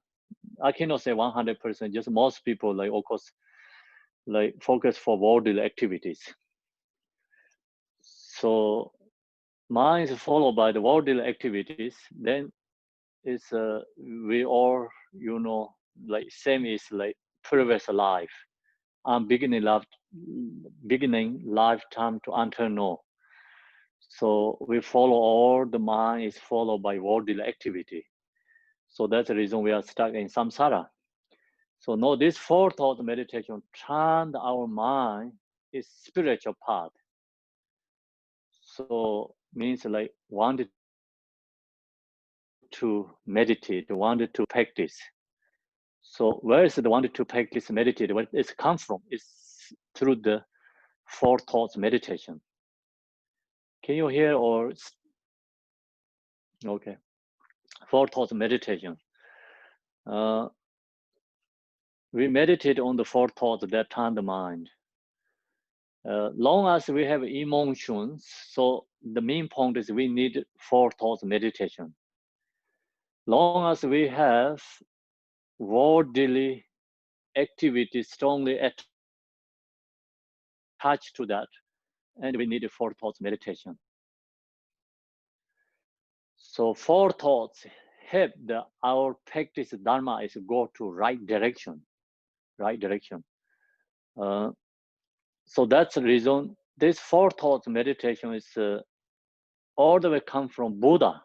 I cannot say 100%, just most people like of course like focus for worldly activities. So mind is followed by the worldly activities, then it's we all like same is like previous life. Beginning lifetime to eternal. So we follow all the mind is followed by worldly activity. So that's the reason we are stuck in samsara. So now this four thought meditation trained our mind is spiritual part. So means like wanted to meditate, wanted to practice. So where is the one to practice meditate? Where it's come from? It's through the four thoughts meditation. Can you hear or okay? Four thoughts meditation. We meditate on the four thoughts that turn the mind. Long as we have emotions, so the main point is we need four thoughts meditation. Long as we have worldly activity strongly attached to that, and we need a four thoughts meditation. So four thoughts help our practice dharma is go to right direction, right direction. So that's the reason this four thoughts meditation is all the way come from Buddha.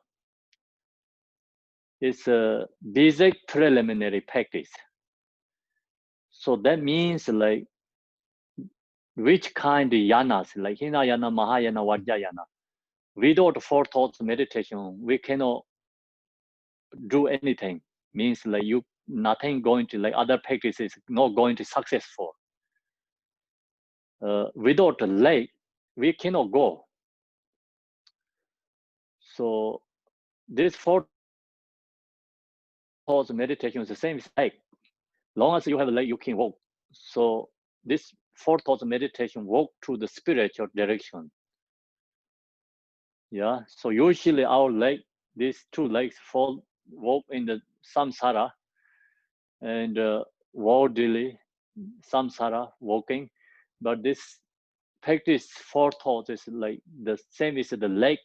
It's a basic preliminary practice. So that means like which kind of yanas, like Hinayana, Mahayana, Vajrayana. Without four thoughts meditation, we cannot do anything. Means like you nothing going to like other practices not going to successful. Without the lake, we cannot go. So this four thoughts meditation is the same as lake. Long as you have a lake, you can walk. So this four thoughts meditation walk to the spiritual direction. Yeah. So usually our leg, these two legs fall walk in the samsara and worldly samsara walking, but this practice four thoughts is like the same as the leg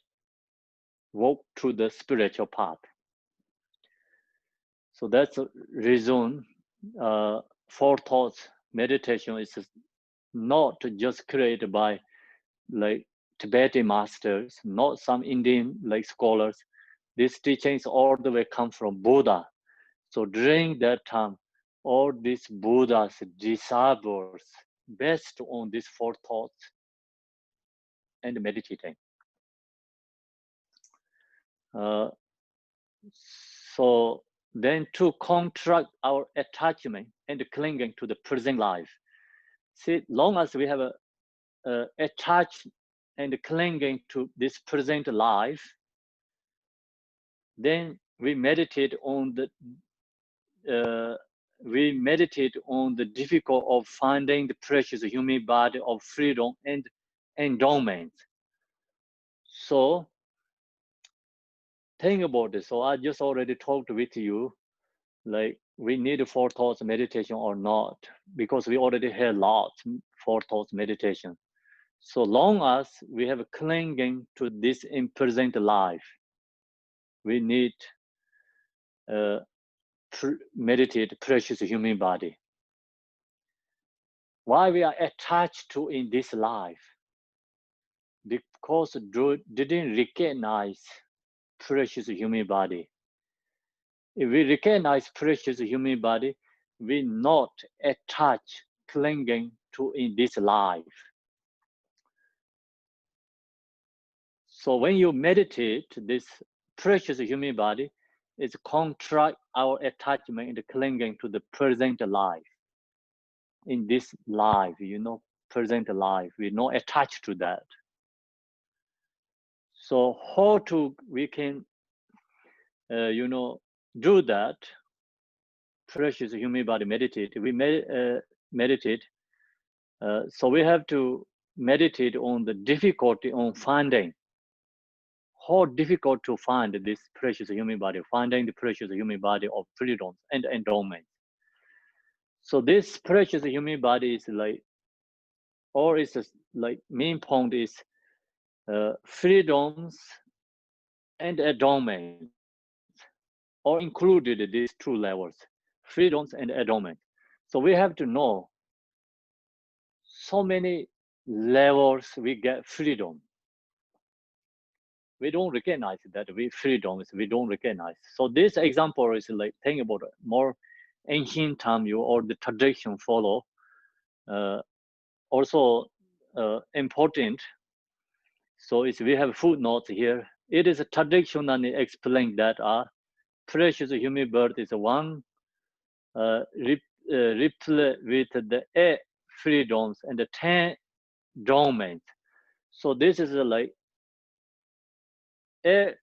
walk to the spiritual path. So that's the reason four thoughts meditation is not just created by like Tibetan masters, not some Indian like scholars. These teachings all the way come from Buddha. So during that time, all these Buddhas, disciples, based on these four thoughts and meditating. So then to contract our attachment and clinging to the present life. See, long as we have attached and clinging to this present life, then we meditate on the difficult of finding the precious human body of freedom and endowment. So think about this. So I just already talked with you, like we need four thoughts meditation or not, because we already had lots four thoughts meditation. So long as we have clinging to this in present life, we need meditate precious human body. Why we are attached to in this life? Because didn't recognize precious human body. If we recognize precious human body, we not attach clinging to in this life. So when you meditate this precious human body, it's contract our attachment and clinging to the present life. In this life, present life, we're not attached to that. So how we can, do that? Precious human body meditate. We meditate. So we have to meditate on the difficulty on finding. How difficult to find this precious human body, finding the precious human body of freedom and endowment. So this precious human body is like, or is like main point is freedoms and endowment, or included these two levels, freedoms and endowment. So we have to know so many levels we get freedom. We don't recognize that freedoms, we don't recognize. So this example is like think about more ancient time you or the tradition follow. Also important. So we have footnotes here. It is traditionally explained that precious human birth is one replete with the 8 freedoms and the 10 domains. So this is like 8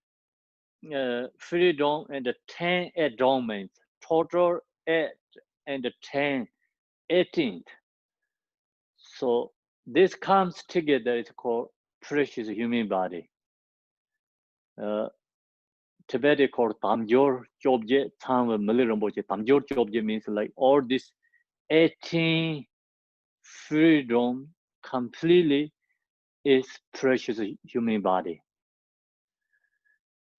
freedom and the 10 domains, total 8 and 10, 18th. So this comes together, it's called precious human body. Tibetan called Tamjor Chobje, Tam Mali Rinpoche. Tamjor Chobje means like all this 18 freedom completely is precious human body.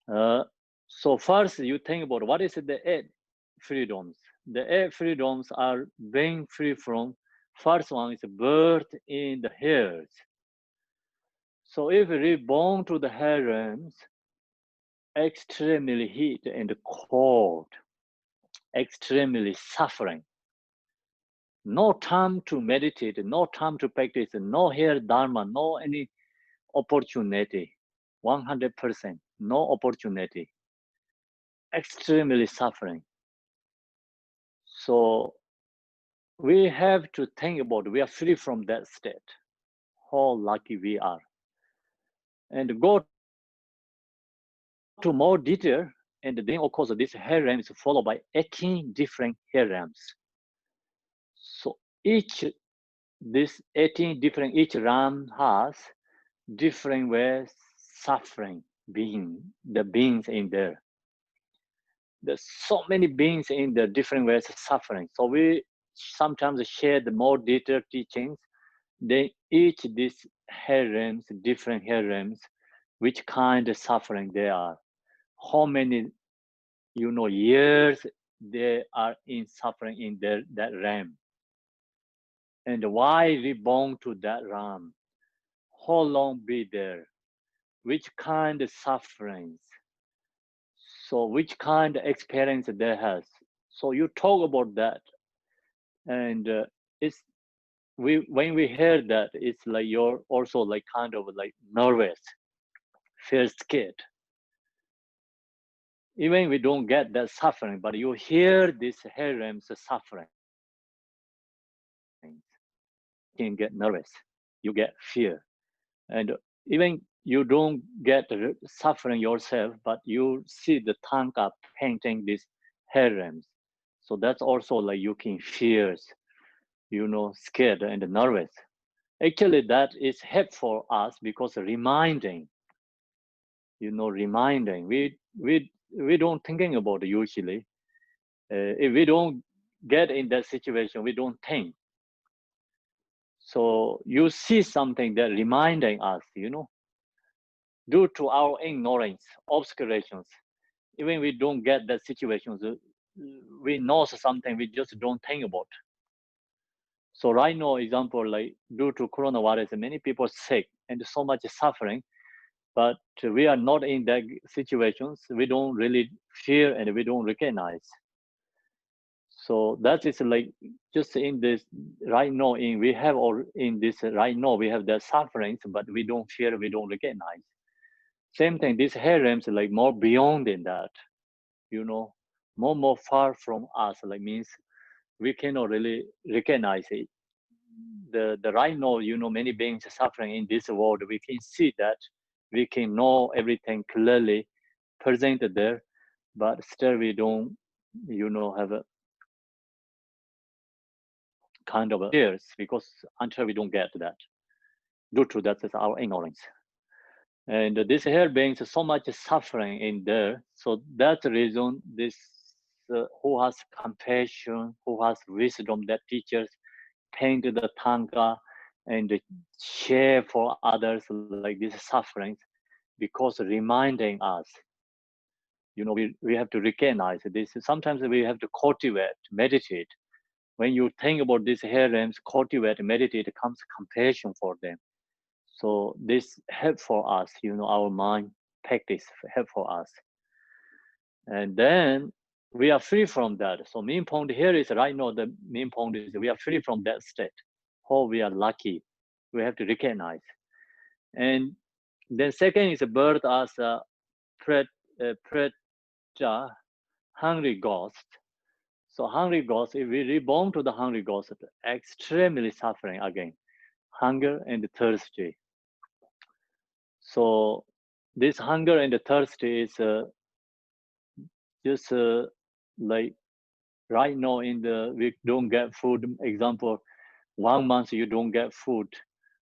So first you think about what is the 8 freedoms. The 8 freedoms are being free from. First one is birth in the hairs. So if reborn to the hair realms, extremely heat and cold, extremely suffering. No time to meditate, no time to practice, no hair dharma, no any opportunity. 100%, no opportunity. Extremely suffering. So we have to think about we are free from that state. How lucky we are. And go to more detail, and then of course this hair ram is followed by 18 different hair rams. So each 18 different, each ram has different ways suffering being, the beings in there. There's so many beings in the different ways of suffering. So we sometimes share the more detailed teachings. They each these hair rams, different hair rams, which kind of suffering they are, how many years they are in suffering in that ram, and why reborn to that ram, how long be there, which kind of sufferings, so which kind of experience they has. So you talk about that, and it's when we hear that, it's like you're also like kind of like nervous, feel scared. Even we don't get that suffering, but you hear this harem's suffering, you can get nervous, you get fear, and even you don't get suffering yourself, but you see the tanka painting these harems. So that's also like you can fears, scared and nervous. Actually, that is helpful for us because reminding, reminding. We don't thinking about it usually. If we don't get in that situation, we don't think. So you see something that reminding us, due to our ignorance, obscurations, even we don't get that situations, we know something, we just don't think about. So right now, example, like due to coronavirus, many people sick and so much suffering, but we are not in that situations. We don't really fear and we don't recognize. So that is like just in this right now, we have all in this right now, we have the sufferings, but we don't fear, we don't recognize. Same thing, these harems like more beyond in that, more far from us, like means we cannot really recognize it. The right now, many beings suffering in this world, we can see that, we can know everything clearly presented there, but still we don't, have a kind of fears because until we don't get that, due to that is our ignorance. And this here brings so much suffering in there. So that's the reason this who has compassion, who has wisdom, that teachers paint the tanka and share for others like these sufferings, because reminding us, we have to recognize this. Sometimes we have to cultivate, meditate. When you think about these harems, cultivate, meditate, comes compassion for them. So this help for us, our mind practice help for us. And then we are free from that. So main point here is right now, the main point is we are free from that state. Oh, we are lucky. We have to recognize. And then second is a bird as a preta, hungry ghost. So hungry ghosts, if we reborn to the hungry ghost, extremely suffering again, hunger and thirsty. So this hunger and thirsty is just like right now we don't get food. Example, 1 month you don't get food,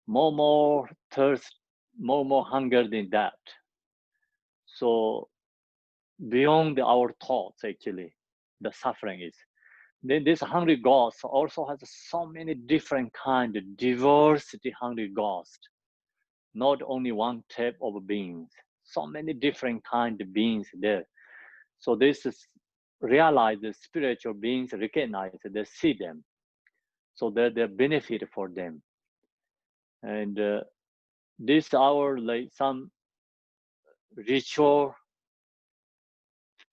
more thirst, more hunger than that. So beyond our thoughts, actually, the suffering is. Then this hungry ghost also has so many different kind of diversity hungry ghost, not only one type of beings, so many different kind of beings there. So this is realize the spiritual beings recognize, they see them, so that they benefit for them. And this our like some ritual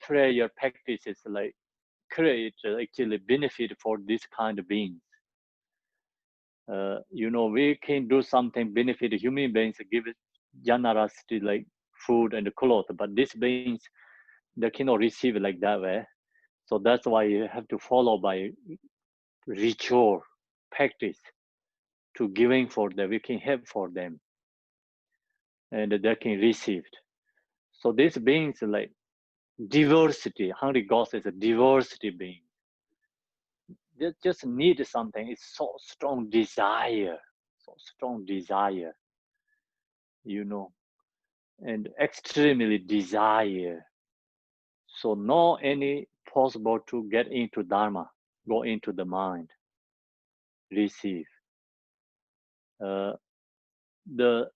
prayer practices like create actually benefit for this kind of beings. We can do something benefit human beings, give generosity like food and clothes, but these beings, they cannot receive like that way. So that's why you have to follow by ritual practice to giving for them. We can help for them, and they can receive. So these beings like diversity. Hungry ghost is a diversity being. They just need something. It's so strong desire, and extremely desire. So no any possible to get into Dharma, go into the mind, receive. The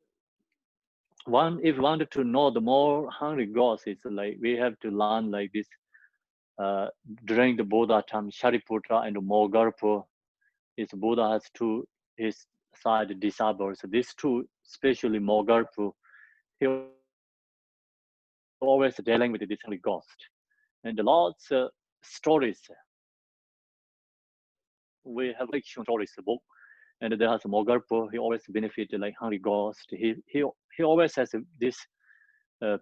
one, if you wanted to know the more hungry ghosts, it's like we have to learn like this. During the Buddha time, Shariputra and Mogarpo, his Buddha has two his side disciples. These two, especially Mogarpo, he always dealing with this hungry ghost. And lots of stories. We have fiction stories book, and there has Mogarpo. He always benefited like hungry ghost. He always has this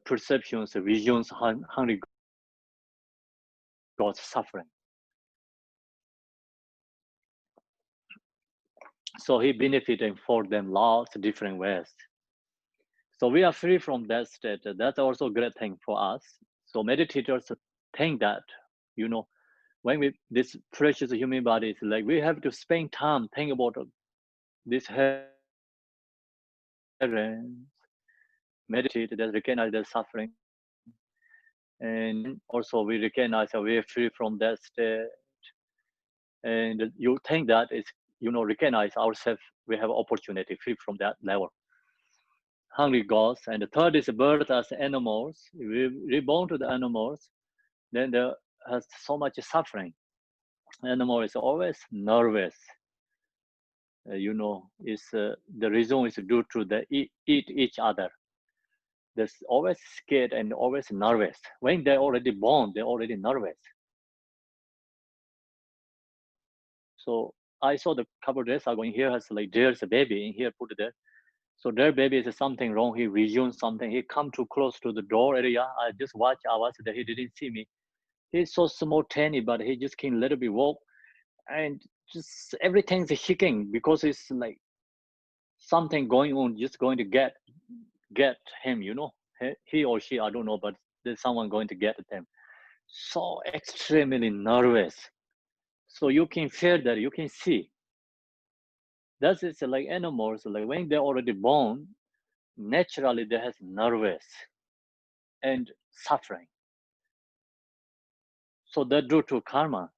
perceptions, visions, hungry ghost suffering. So he benefited for them lots of different ways. So we are free from that state. That's also a great thing for us. So meditators think that, when this precious human body is like, we have to spend time think about this meditate, that recognize the suffering. And also we recognize that we are free from that state. And you think that is, recognize ourselves, we have opportunity free from that level. Hungry ghosts. And the third is birth as animals. We reborn to the animals, then there has so much suffering. Animal is always nervous. Is the reason is due to the eat each other. They're always scared and always nervous. When they're already born, they're already nervous. So I saw the couple days ago in here has like there's a baby in here put there. So their baby is something wrong. He visions something. He come too close to the door area. I just watch hours that he didn't see me. He's so small, tiny, but he just can little bit walk, and just everything's shaking because it's like something going on, just going to get him. He or she, I don't know, but there's someone going to get them. So extremely nervous. So you can feel that, you can see. That's it's like animals, like when they're already born, naturally they have nervous and suffering. So that due to karma.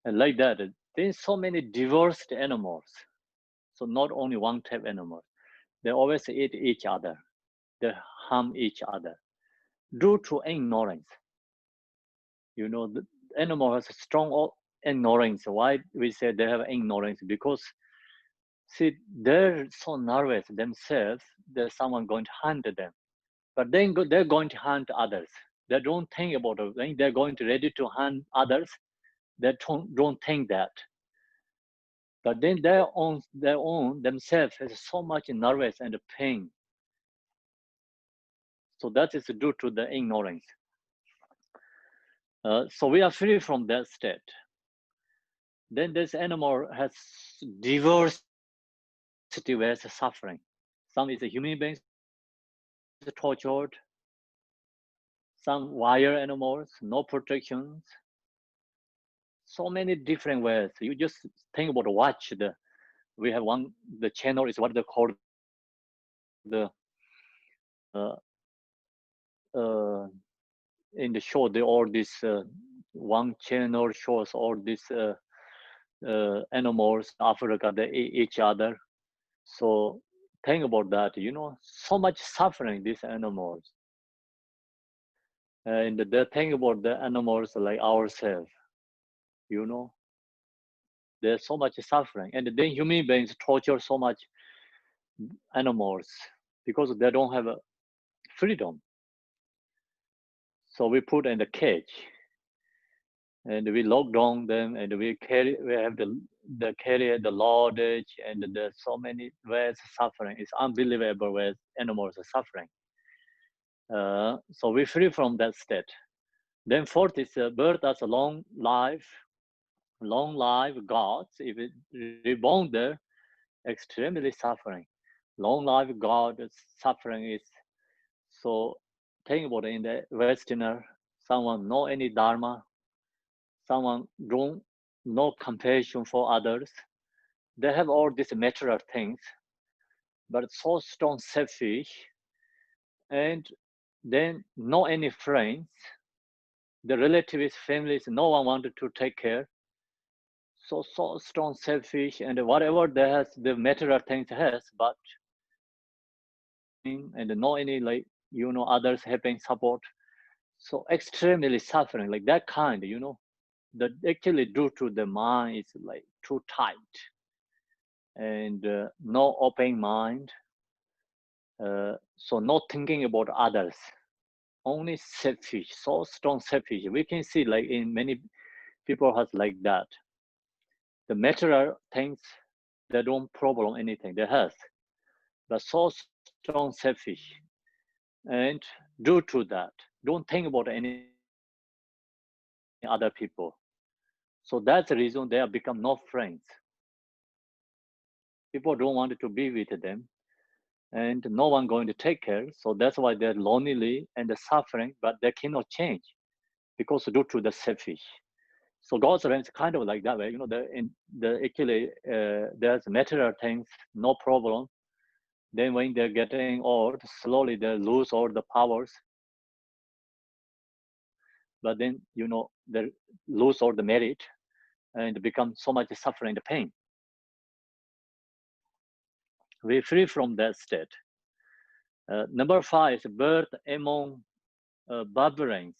And like that, there's so many diverse animals. So not only one type animal. They always eat each other. They harm each other due to ignorance. The animal has a strong ignorance. Why we say they have ignorance? Because see, they're so nervous themselves that someone going to hunt them. But then they're going to hunt others. They don't think about it. When they're going to ready to hunt others, they don't think that. But then their own themselves has so much nervous and pain. So that is due to the ignorance. So we are free from that state. Then this animal has diversity ways of suffering. Some is a human beings tortured, some wild animals, no protections, so many different ways. You just think about watch the. We have one. The channel is what they call the. Uh, in the show, they all this one channel shows all these animals in Africa. They eat each other. So think about that. You know, so much suffering these animals, and the thing about the animals like ourselves. You know, there's so much suffering, and then human beings torture so much animals because they don't have a freedom. So we put in the cage, and we lock down them, and we have the carry the loadage, and there's so many ways suffering. It's unbelievable ways animals are suffering. So we free from that state. Then fourth is birth as a long life gods. If it reborn there, extremely suffering. Long life God suffering is so. Think about it, in the Westerner, someone know any dharma, someone don't no compassion for others. They have all these material things, but so strong selfish, and then no any friends. The relatives, families, no one wanted to take care. So strong selfish, and whatever they has the material things has, but and no any like others helping support. So extremely suffering like that kind. That actually due to the mind is like too tight, and no open mind, so not thinking about others, only selfish, so strong selfish. We can see like in many people has like that. The material things, they don't problem anything they have, but so strong selfish, and due to that don't think about any other people. So that's the reason they have become no friends. People don't want to be with them, and no one going to take care. So that's why they're lonely and suffering, but they cannot change because due to the selfish. So God's realm is kind of like that way. The actually there's material things, no problem. Then when they're getting old, slowly they lose all the powers. But then they lose all the merit and become so much suffering, the pain. We're free from that state. Number 5 is birth among barbarians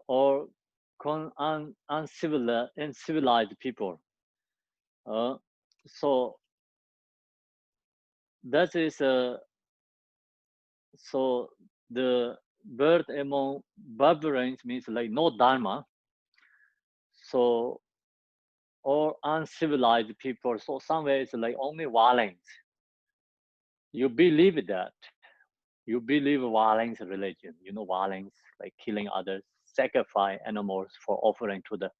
or uncivilized people. So that is so the birth among barbarians means like no dharma. So or uncivilized people. So somewhere it's like only violence. You believe that. You believe violence religion. Violence like killing others, sacrifice animals for offering to the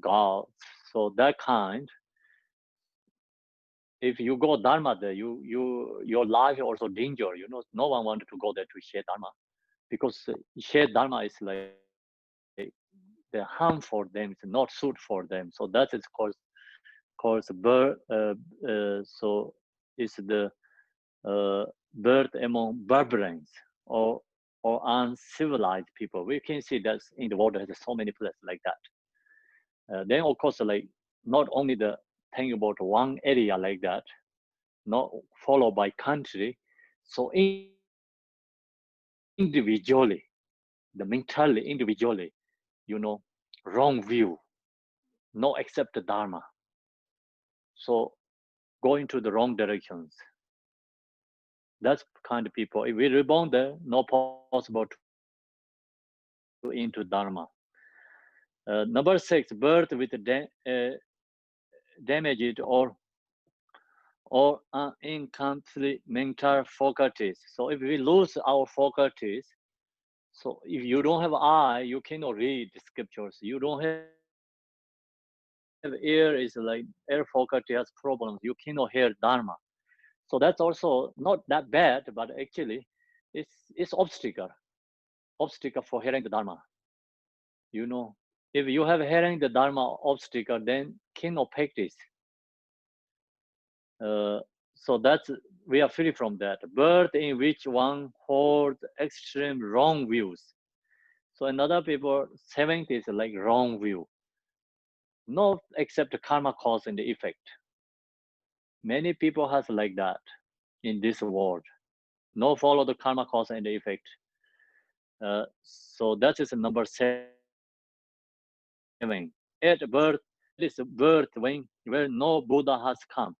gods. So that kind. If you go dharma there, your life also danger. No one wanted to go there to share dharma, because share dharma is like the harm for them. It's not suit for them. So that is called so it's the birth among barbarians or uncivilized people. We can see that in the world there's so many places like that. Then of course, like not only the thing about one area like that, not followed by country. So individually, the mentality individually, wrong view, no accept the dharma. So going to the wrong directions. That's kind of people. If we rebound there, no possible to into dharma. Number 6, birth with damaged or incomplete mental faculties. So if we lose our faculties, So if you don't have eye, you cannot read the scriptures. You don't have ear, is like air faculty has problems. You cannot hear Dharma. So that's also not that bad, but actually it's obstacle for hearing the Dharma. You know, if you have hearing the Dharma obstacle, then cannot practice. So that's, we are free from that. Birth in which one holds extreme wrong views. So another people, 70 is like wrong view. Not accept the karma cause and the effect. Many people has like that in this world. No follow the karma cause and the effect. So that is number 7. At birth, it is birth when where no Buddha has come.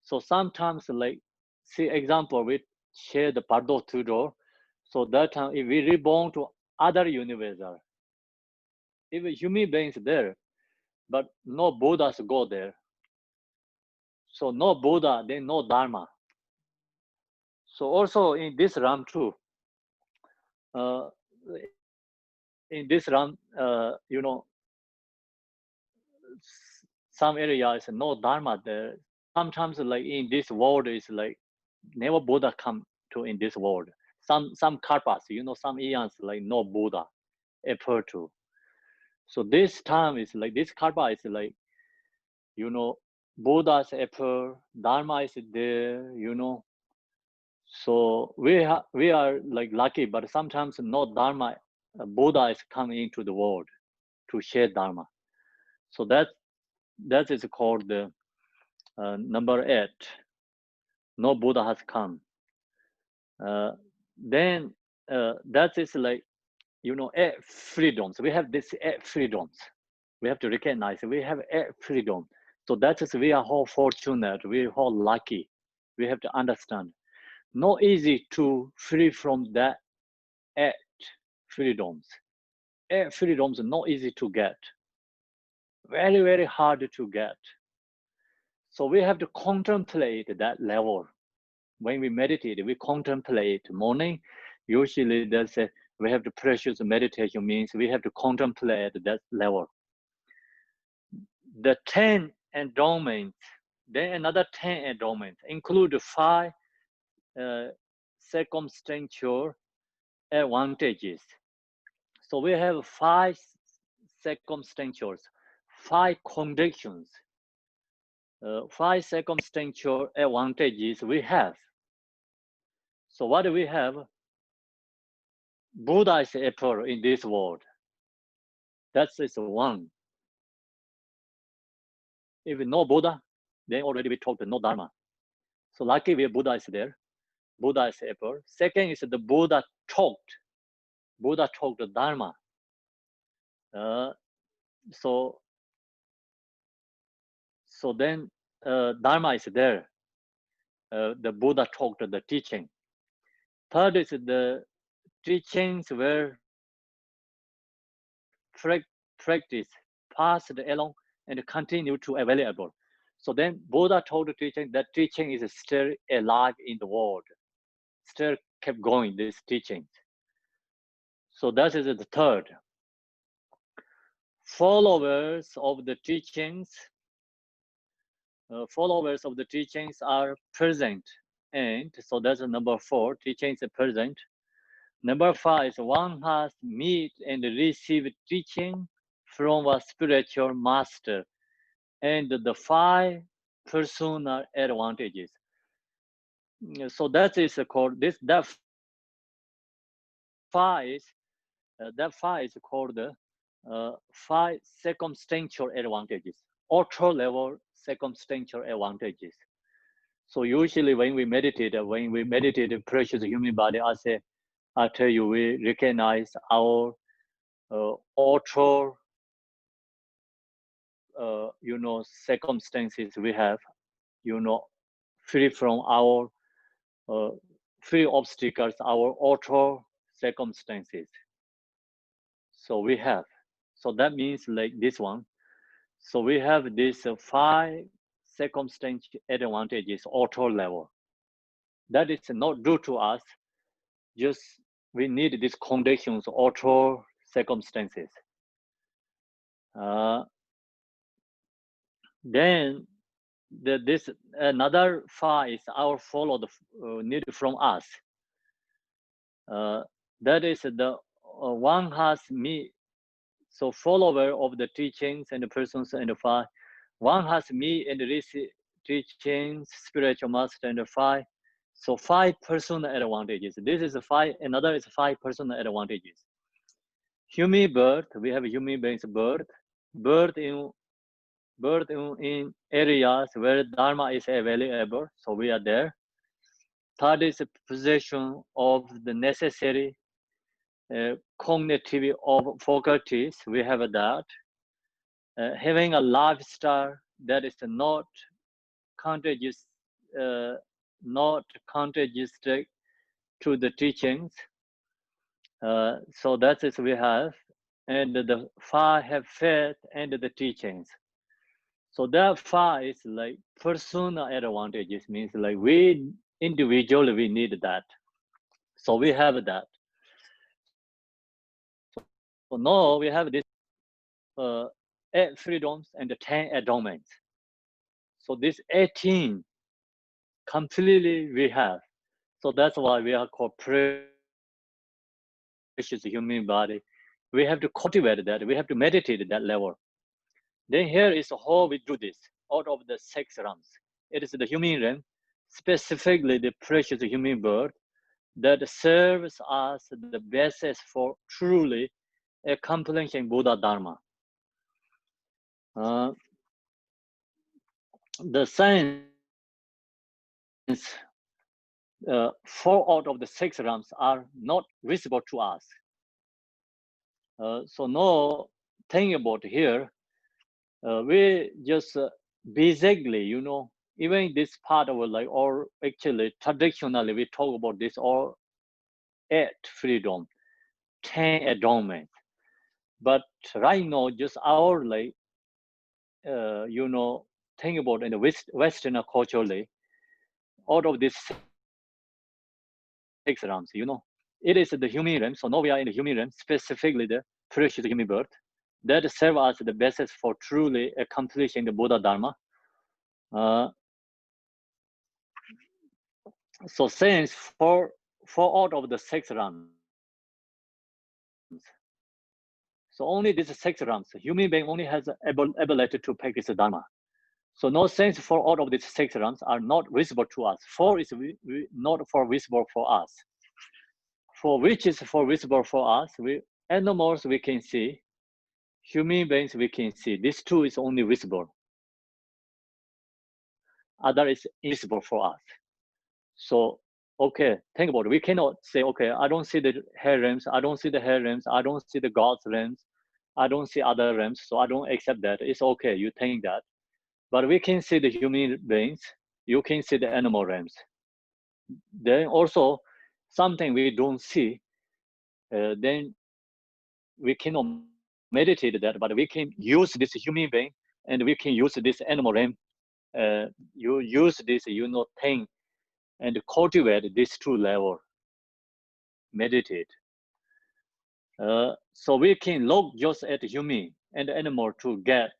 So sometimes, like, see example, we share the Pardo Tudor. So that time, if we reborn to other universal, if human beings there, but no Buddhas go there. So no Buddha, then no Dharma. So also in this realm too, uh, in this realm, some areas no Dharma there. Sometimes like in this world is like never Buddha come to in this world. Some karpas, some eons like no Buddha appear to. So this time is like this karpa is like, Buddha's appear, Dharma is there, So we are like lucky, but sometimes no Dharma, Buddha is coming into the world to share Dharma. So that is called the number 8. No Buddha has come. Then that is like, 8 freedoms. We have this 8 freedoms. We have to recognize we have 8 freedom. So that is, we are all fortunate. We are all lucky. We have to understand. Not easy to free from that 8 freedoms. 8 freedoms are not easy to get. Very, very hard to get. So we have to contemplate that level. When we meditate, we contemplate. Morning, usually there's we have the precious meditation, means we have to contemplate that level. The 10 endowments, then another 10 endowments include 5 circumstantial advantages. So we have 5 circumstantials, 5 conditions, 5 circumstantial advantages we have. So what do we have? Buddha is appear in this world. That is one. If no Buddha, then already we talked no Dharma. So lucky we Buddha is there. Buddha is appear. Second is the Buddha talked. Buddha talked the Dharma. So then Dharma is there. The Buddha talked the teaching. Third is the teachings were practiced, passed along, and continue to available. So then Buddha told the teaching that teaching is still alive in the world, still kept going, this teaching. So that is the third. Followers of the teachings are present. And so that's number 4, teachings are present. Number 5 is one has meet and receive teaching from a spiritual master, and the 5 personal advantages. So that is called this. That 5 is called the 5 circumstantial advantages, ultra level circumstantial advantages. So usually when we meditate precious human body, I tell you, we recognize our ultra, circumstances we have, free from our free obstacles, our ultra circumstances. So we have. So that means like this one. So we have this 5 circumstance advantages, auto level. That is not due to us. Just we need these conditions, auto circumstances. Then this another far is our follow the need from us. That is the one has me. So follower of the teachings and the persons and the five, one has me and this teachings, spiritual master and the five. So 5 personal advantages. This is a 5. Another is 5 personal advantages. Human birth. We have human beings birth. Birth in areas where Dharma is available. So we are there. Third is possession of the necessary cognitive of faculties. We have that. Having a lifestyle that is not contagious, not contagious to the teachings. So that is we have, and the 5 have faith and the teachings. So that 5 is like personal advantages, means like we individually we need that. So we have that. So now we have this 8 freedoms and 10 adornments. So this 18 completely we have. So that's why we are called precious human body. We have to cultivate that. We have to meditate at that level. Then here is how we do this out of the 6 realms. It is the human realm, specifically the precious human birth, that serves as the basis for truly accomplishing Buddha Dharma. The science, 4 out of the 6 realms are not visible to us. So now, think about here, we just basically, you know, even this part of like, or actually traditionally we talk about this all 8 freedom, 10 adornment. But right now, just our like, you know, think about in the Western culturally, out of these 6 realms, you know, it is the human realm. So now we are in the human realm, specifically the precious human birth, that serve as the basis for truly accomplishing the Buddha Dharma. So since 4 out of the 6 realms, so only these 6 realms, human being only has the ability to practice the Dharma. So no sense 4 out of these 6 realms are not visible to us. 4 is not for visible for us. For which is for visible for us, animals we can see, human beings we can see. This 2 is only visible. Other is invisible for us. So okay, think about it. We cannot say, okay, I don't see the hair realms, I don't see the hair realms, I don't see the God's realms, I don't see other realms, so I don't accept that. It's okay, you think that. But we can see the human beings, you can see the animal realms. Then also, something we don't see, then we cannot meditate that, but we can use this human being and we can use this animal realm. You use this, you know, thing and cultivate this 2 level, meditate. So we can look just at human and animal to get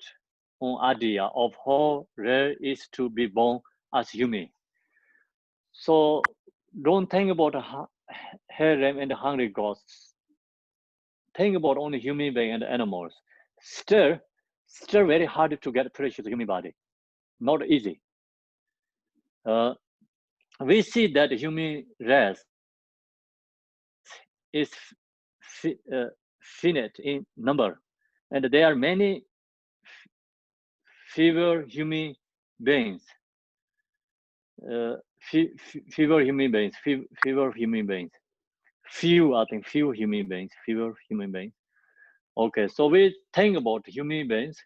an idea of how rare it is to be born as human. So don't think about harem and hungry ghosts. Think about only human being and animals. Still very hard to get precious human body. Not easy. We see that human race is finite in number, and there are many fewer human beings. Fewer human beings. Fewer human beings. I think few human beings. Fewer human beings. Okay, so we think about human beings.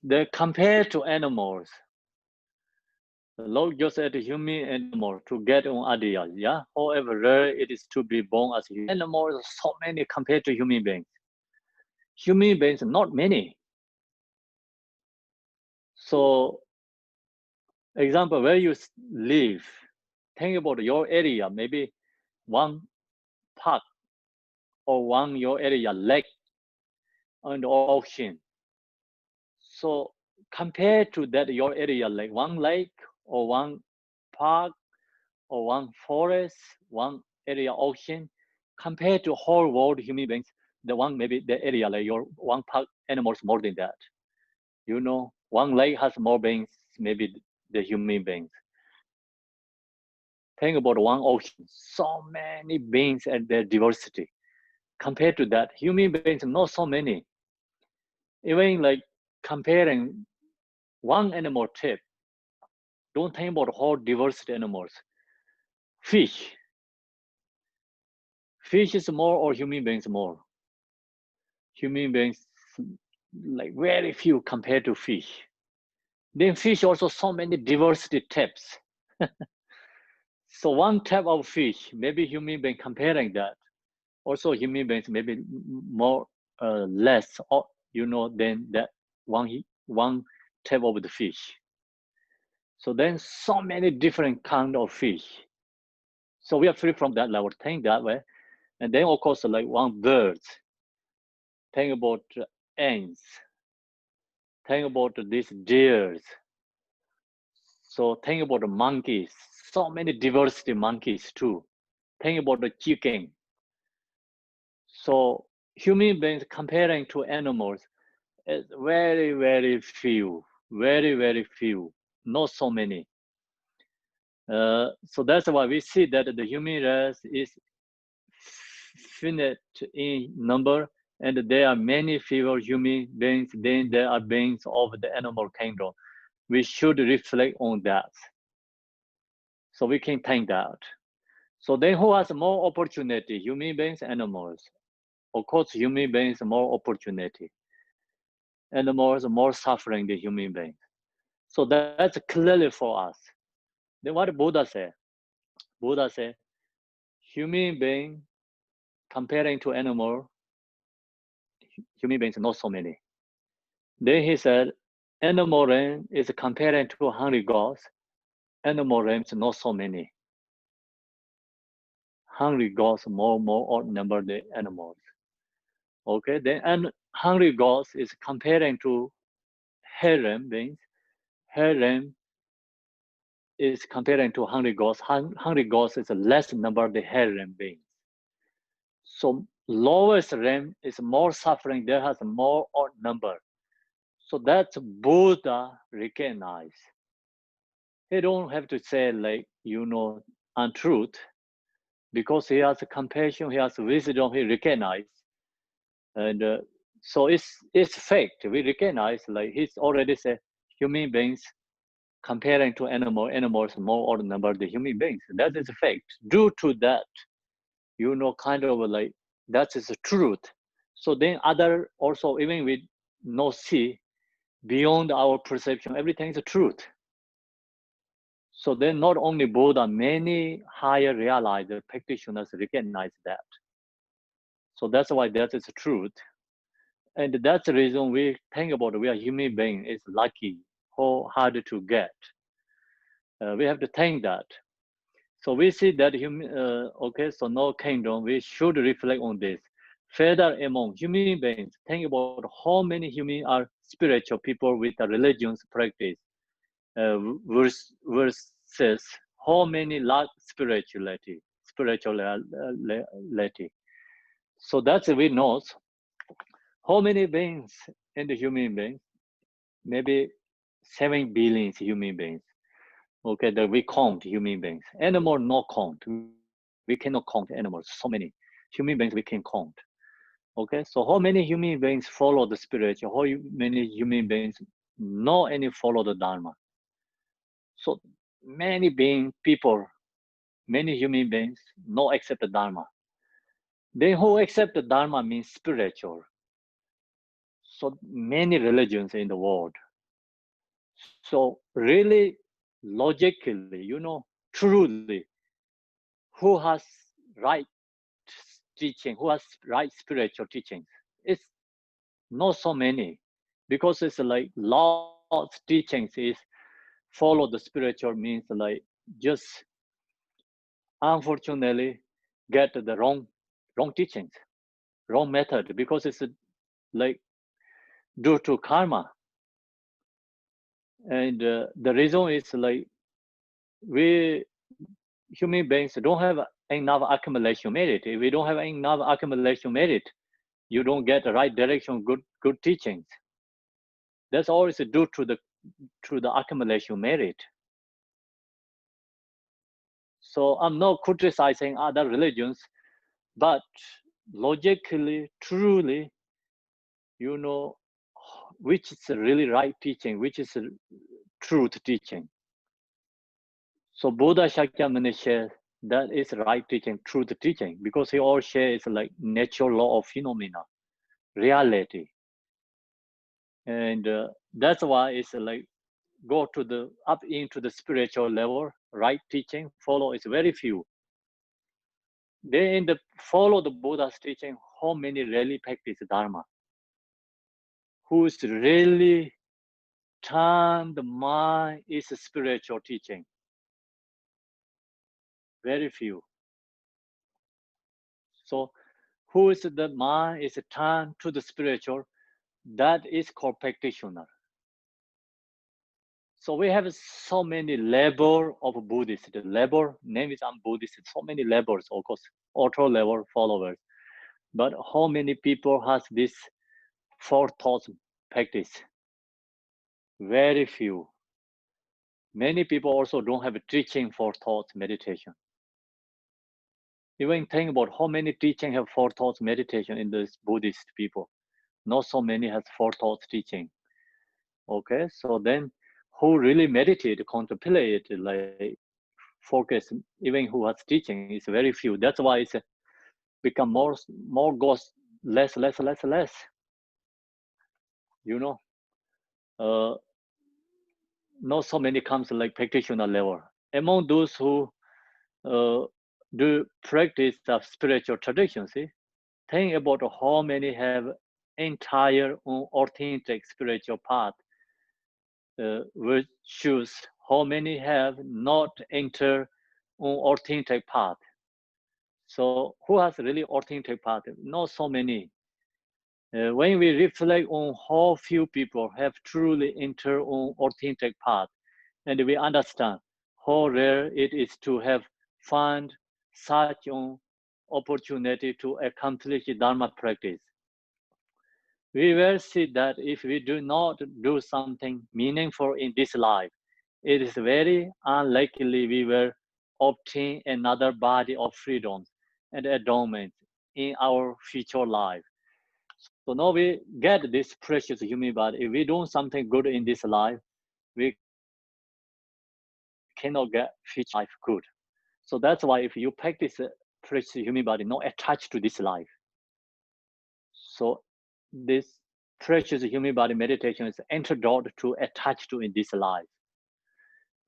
They compare to animals. Look just at human animal to get an idea. Yeah. However rare it is to be born as human. Animals, so many compared to human beings. Human beings, not many. So Example, where you live, think about your area, maybe one park or one your area, lake and ocean. So compared to that, your area, like one lake or one park or one forest, one area ocean, compared to whole world human beings, the one maybe the area like your one park animals more than that. You know, one lake has more beings, maybe the human beings. Think about one ocean, so many beings and their diversity. Compared to that, human beings not so many. Even like comparing one animal type, don't think about whole diversity animals. Fish. Fish is more or human beings more? Human beings like very few compared to fish. Then fish also so many diversity types. So one type of fish, maybe human being comparing that. Also human beings maybe more less or than that one type of the fish. So then so many different kind of fish. So we are free from that level, think that way. And then of course like one bird. Think about ants. Think about these deers. So think about the monkeys. So many diversity monkeys too. Think about the chicken. So human beings comparing to animals is very, very few. Very, very few. Not so many. So that's why we see that the human race is finite in number, and there are many fewer human beings than there are beings of the animal kingdom. We should reflect on that. So we can think that. So then who has more opportunity, human beings, animals? Of course, human beings more opportunity. Animals more suffering than human beings. So that's clearly for us. Then what Buddha say? Buddha say, human being comparing to animal, human beings not so many. Then he said, animal realm is comparing to hungry gods. Animal realms not so many. Hungry gods more outnumber the animals. Okay, then and hungry gods is comparing to harem beings. Harem is comparing to hungry gods. Hungry gods is less number the harem beings. So lowest realm is more suffering. There has more odd number. So that's Buddha recognize. He don't have to say like untruth, because he has compassion, he has wisdom, he recognize, and so it's fact. We recognize like he's already said human beings comparing to animals more outnumber the human beings. That is a fact. Due to that, kind of like that is the truth. So then other also even we no see beyond our perception, everything is the truth. So then not only Buddha, many higher realized practitioners recognize that. So that's why that is the truth. And that's the reason we think about we are human being is lucky, how hard to get. We have to think that. So we see that okay, so no kingdom, we should reflect on this. Further among human beings, think about how many humans are spiritual people with a religious practice versus how many lack spirituality. So that's we know how many beings in the human beings, maybe 7 billion human beings. Okay, that we count human beings. Animal no count. We cannot count animals. So many human beings we can count. Okay, so how many human beings follow the spiritual? How many human beings know any follow the Dharma? So many people, many human beings no accept the Dharma. Then who accept the Dharma means spiritual. So many religions in the world. So really, logically, truly, who has right teaching, who has right spiritual teachings? It's not so many, because it's like Lord's teachings is follow the spiritual means like just unfortunately get the wrong teachings, wrong method, because it's like due to karma. And the reason is like we human beings don't have enough accumulation merit. If we don't have enough accumulation merit, you don't get the right direction, good teachings. That's always due to the accumulation merit. So I'm not criticizing other religions, but logically, truly, you know, which is the really right teaching, which is the truth teaching. So Buddha Shakyamuni shares that is right teaching, truth teaching, because he all shares like natural law of phenomena, reality. And that's why it's like go to the up into the spiritual level, right teaching, follow is very few. They in the follow the Buddha's teaching, how many really practice Dharma? Who's really turn the mind is spiritual teaching? Very few. So who is the mind is turned to the spiritual? That is called practitioner. So we have so many level of Buddhists. The level name is Buddhist. So many levels, of course, auto level followers. But how many people has this four thoughts practice? Very few. Many people also don't have a teaching for thoughts meditation. Even think about how many teaching have four thoughts meditation in this Buddhist people. Not so many has four thoughts teaching. Okay, so then who really meditate, contemplate, like focus, even who has teaching is very few. That's why it's become more goes less. You know, not so many comes like practitioner level. Among those who do practice of spiritual tradition, see, think about how many have entire authentic spiritual path, virtues, how many have not entered authentic path. So who has really authentic path? Not so many. When we reflect on how few people have truly entered on authentic path, and we understand how rare it is to have found such an opportunity to accomplish Dharma practice, we will see that if we do not do something meaningful in this life, it is very unlikely we will obtain another body of freedom and adornment in our future life. So now we get this precious human body. If we do something good in this life, we cannot get future life good. So that's why if you practice precious human body, not attached to this life. So this precious human body meditation is antidote to attach to in this life.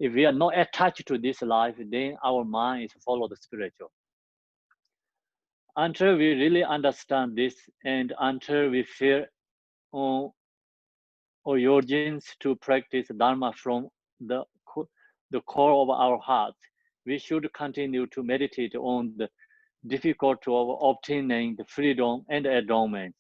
If we are not attached to this life, then our mind is follow the spiritual. Until we really understand this and until we feel urgence to practice Dharma from the, the core of our hearts, we should continue to meditate on the difficulty of obtaining the freedom and adornment.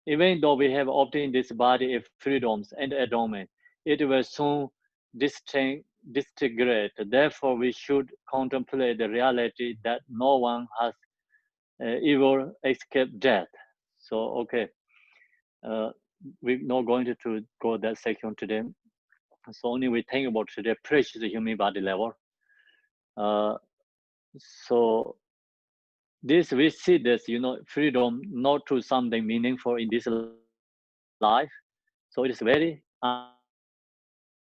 Even though we have obtained this body of freedoms and adornment, it will soon disintegrate. Therefore, we should contemplate the reality that no one has ever escaped death. So, okay, we're not going to go that section today. So only we think about today precious human body level. So this we see this, freedom not to something meaningful in this life. So it is very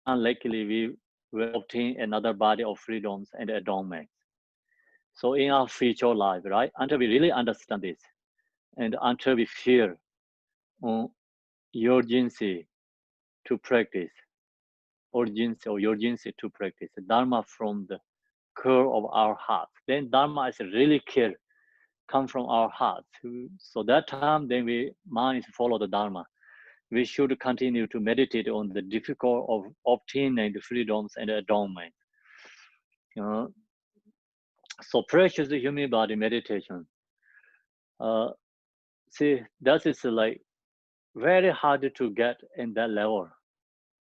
unlikely we will obtain another body of freedoms and adornments. So in our future life, right? Until we really understand this, and until we feel urgency to practice, urgency to practice Dharma from the core of our heart, then Dharma is really clear, come from our heart. So that time, then we mind follow the Dharma. we should continue to meditate on the difficult of obtaining the freedoms and adornment. So precious human body meditation. See, that is like very hard to get in that level.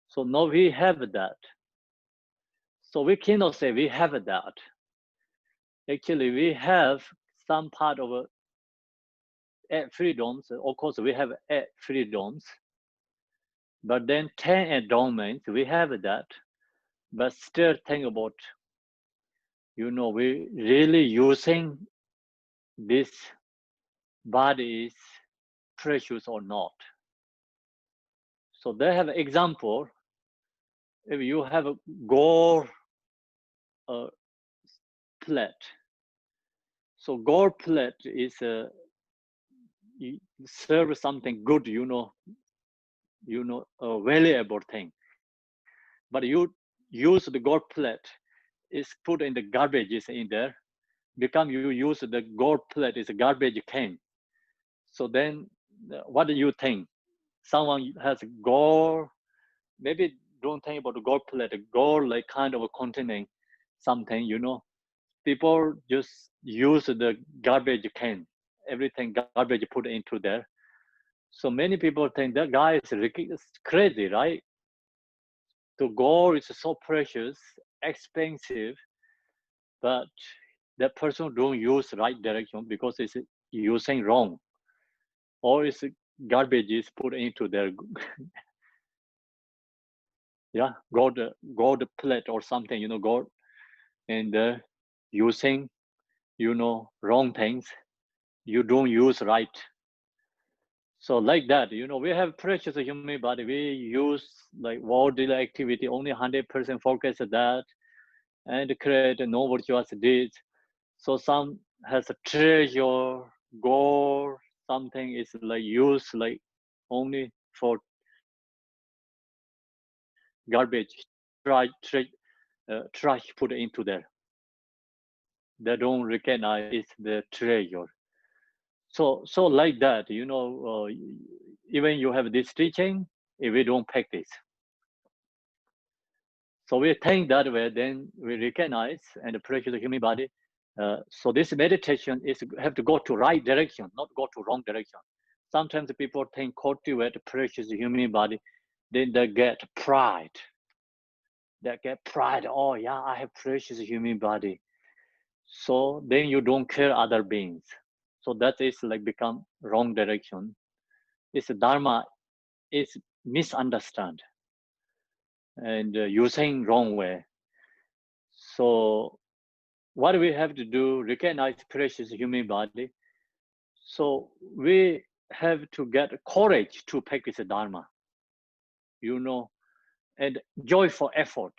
So now we have that. So we cannot say we have that. Actually, we have some part of freedoms. Of course, we have freedoms. But then 10 adornments, we have that. But still think about, we really using this body is precious or not. So they have an example. If you have a gold plate, so gold plate is serve something good, a valuable thing. But you use the gold plate, is put in the garbage is in there. Become you use the gold plate is a garbage can. So then, what do you think? Someone has gold, maybe don't think about the gold plate, gold like kind of containing something, People just use the garbage can, everything garbage put into there. So many people think that guy is crazy, right? The gold is so precious, expensive, but that person don't use right direction because it's using wrong, or it's garbage is put into their gold plate or something, gold, and using wrong things, you don't use right. So like that, we have precious human body, we use like worldly activity only 100% focus on that and create no virtuous deeds. So some has a treasure, gold, something is like used like only for garbage, trash put into there. They don't recognize it's the treasure. So like that, even you have this teaching, if we don't practice. So we think that way, then we recognize and appreciate the human body. So this meditation is have to go to right direction, not go to wrong direction. Sometimes people think cultivate precious human body, then they get pride. They get pride. Oh yeah, I have precious human body. So then you don't care other beings. So that is like become wrong direction. It's dharma is misunderstood and using wrong way. So what we have to do, recognize precious human body. So we have to get courage to practice dharma, and joyful effort.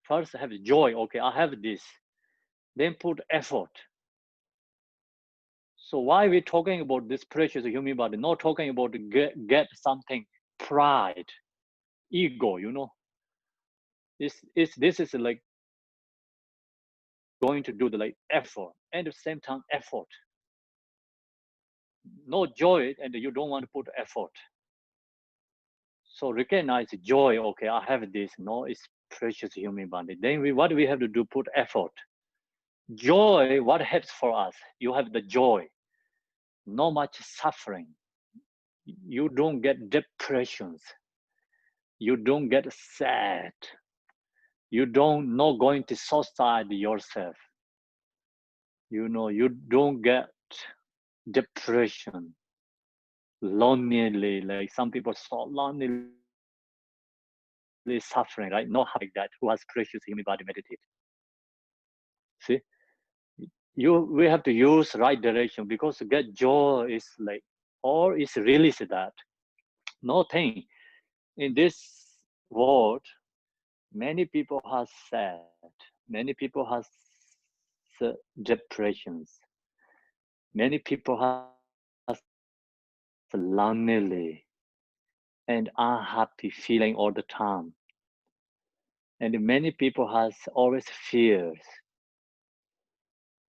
First have joy, okay, I have this, then put effort. So why we talking about this precious human body, not talking about get something, pride, ego, this is like going to do the like effort, and at the same time effort. No joy and you don't want to put effort. So recognize joy, okay, I have this, no, it's precious human body. Then what we have to do, put effort. Joy, what helps for us? You have the joy, no much suffering. You don't get depressions. You don't get sad. You don't not going to suicide yourself. You don't get depression, lonely, like some people so lonely suffering, right? Not like that, who has precious human body meditate. See, we have to use right direction, because to get joy is like, or is release that. No thing. In this world, many people has sad, many people has depressions, many people has lonely and unhappy feeling all the time. And many people has always fears.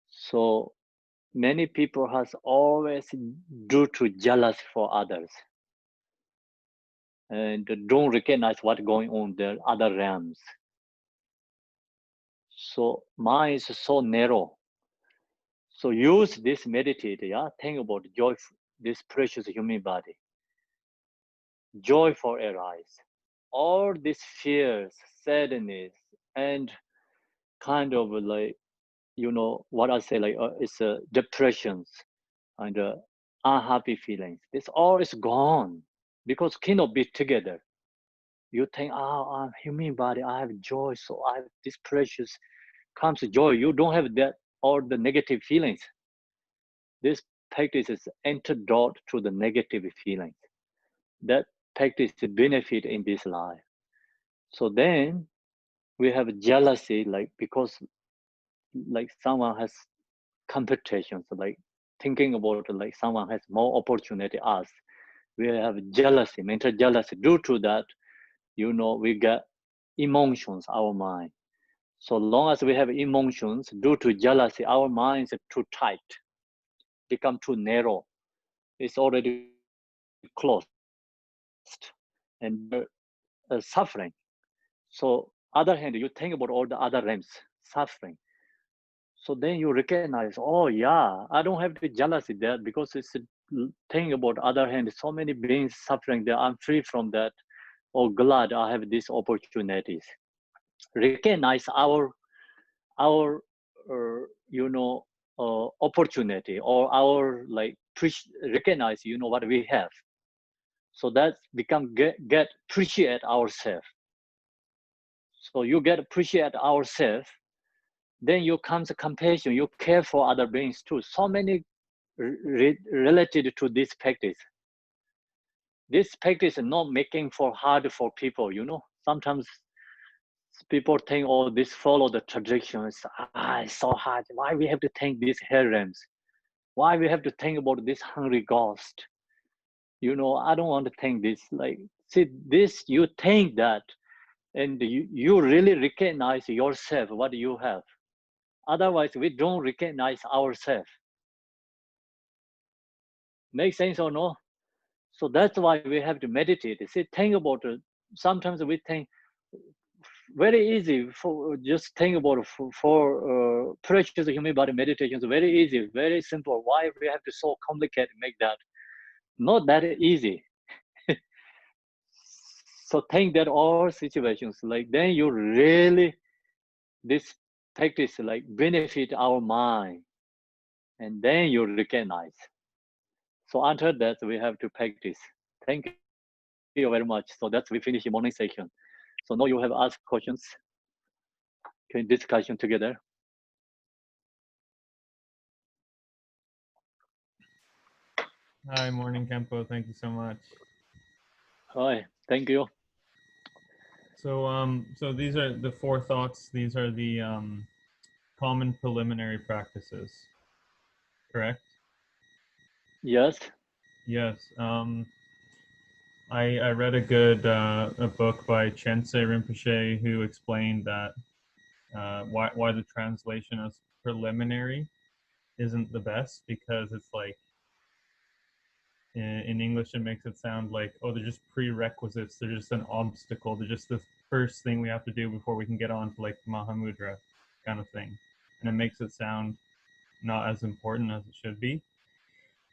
So many people has always due to jealous for others and don't recognize what's going on there other realms. So mind is so narrow. So use this meditate, yeah. Think about joy, this precious human body. Joyful arise. All these fears, sadness, and kind of like, you know, what I say, like it's depressions and unhappy feelings. This all is gone because cannot be together. You think, oh, I'm human body, I have joy, so I have this precious comes joy. You don't have that or the negative feelings. This practice is antidote to the negative feelings. That practice benefit in this life. So then we have jealousy, like because like someone has competition, so like thinking about like someone has more opportunity us. We have jealousy, mental jealousy. Due to that, you know, we get emotions, our mind. So long as we have emotions, due to jealousy, our minds are too tight, become too narrow. It's already closed and suffering. So other hand, you think about all the other realms suffering. So then you recognize, oh yeah, I don't have to jealousy there because it's a thing about other hand, so many beings suffering there. I'm free from that. Oh, glad I have these opportunities. Recognize our you know opportunity or our like recognize you know what we have. So that become get appreciate ourselves. So you get appreciate ourselves, then you comes compassion, you care for other beings too. So many related to this practice. This practice is not making for hard for people, you know. Sometimes people think, oh, this follow the traditions. Ah, it's so hard. Why we have to think these harems? Why we have to think about this hungry ghost? You know, I don't want to think this. Like, see, this you think that, and you really recognize yourself, what you have. Otherwise, we don't recognize ourselves. Make sense or no? So that's why we have to meditate. See, think about it. Sometimes we think very easy for just think about it for precious human body meditation is very easy, very simple. Why we have to so complicated make that? Not that easy. So think that all situations like then you really this practice like benefit our mind, and then you recognize. So after that we have to practice. Thank you very much. So that's we finish the morning session. So now you have asked questions. Can discussion together. Hi, morning, Khenpo. Thank you so much. Hi, thank you. So these are the four thoughts. These are the common preliminary practices, correct? Yes. Yes. I read a book by Khenpo Rinpoche who explained that why the translation as preliminary isn't the best, because it's like in English, it makes it sound like, oh, they're just prerequisites. They're just an obstacle. They're just the first thing we have to do before we can get on to like Mahamudra kind of thing. And it makes it sound not as important as it should be.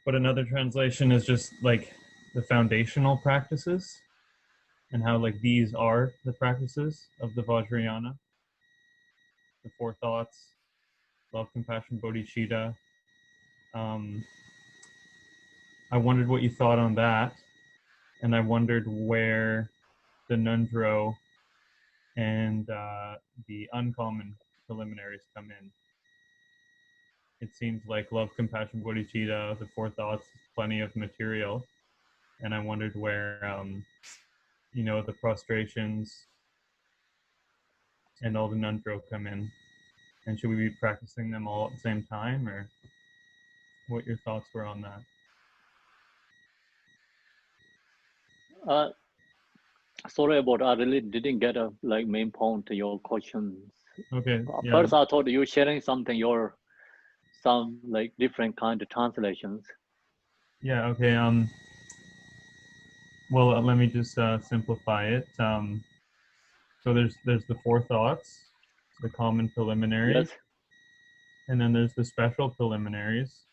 But another translation is just like the foundational practices and how like these are the practices of the Vajrayana, the four thoughts, love, compassion, bodhicitta. Um, I wondered what you thought on that, and I wondered where the Nundro and the uncommon preliminaries come in. It seems like love, compassion, bodhicitta, the four thoughts, plenty of material, and I wondered where, the prostrations and all the Nundro come in. And should we be practicing them all at the same time, or what your thoughts were on that? Uh, Sorry about I really didn't get a like main point to your questions. Okay, yeah. First, I thought you sharing something your some like different kind of translations. Yeah. Okay. Well, let me just simplify it. So there's the four thoughts, the common preliminaries, Yes. and then there's the special preliminaries.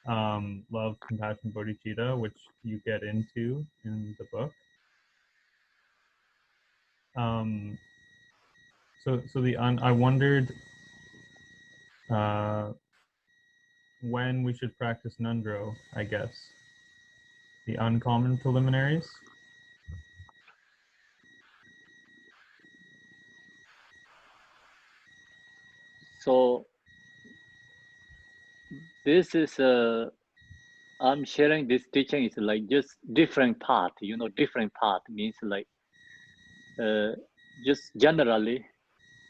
Love, compassion, bodhicitta, which you get into in the book. I wondered when we should practice Nundro, I guess. The uncommon preliminaries. So this is I'm sharing this teaching is like just different part. You know, different part means like just generally.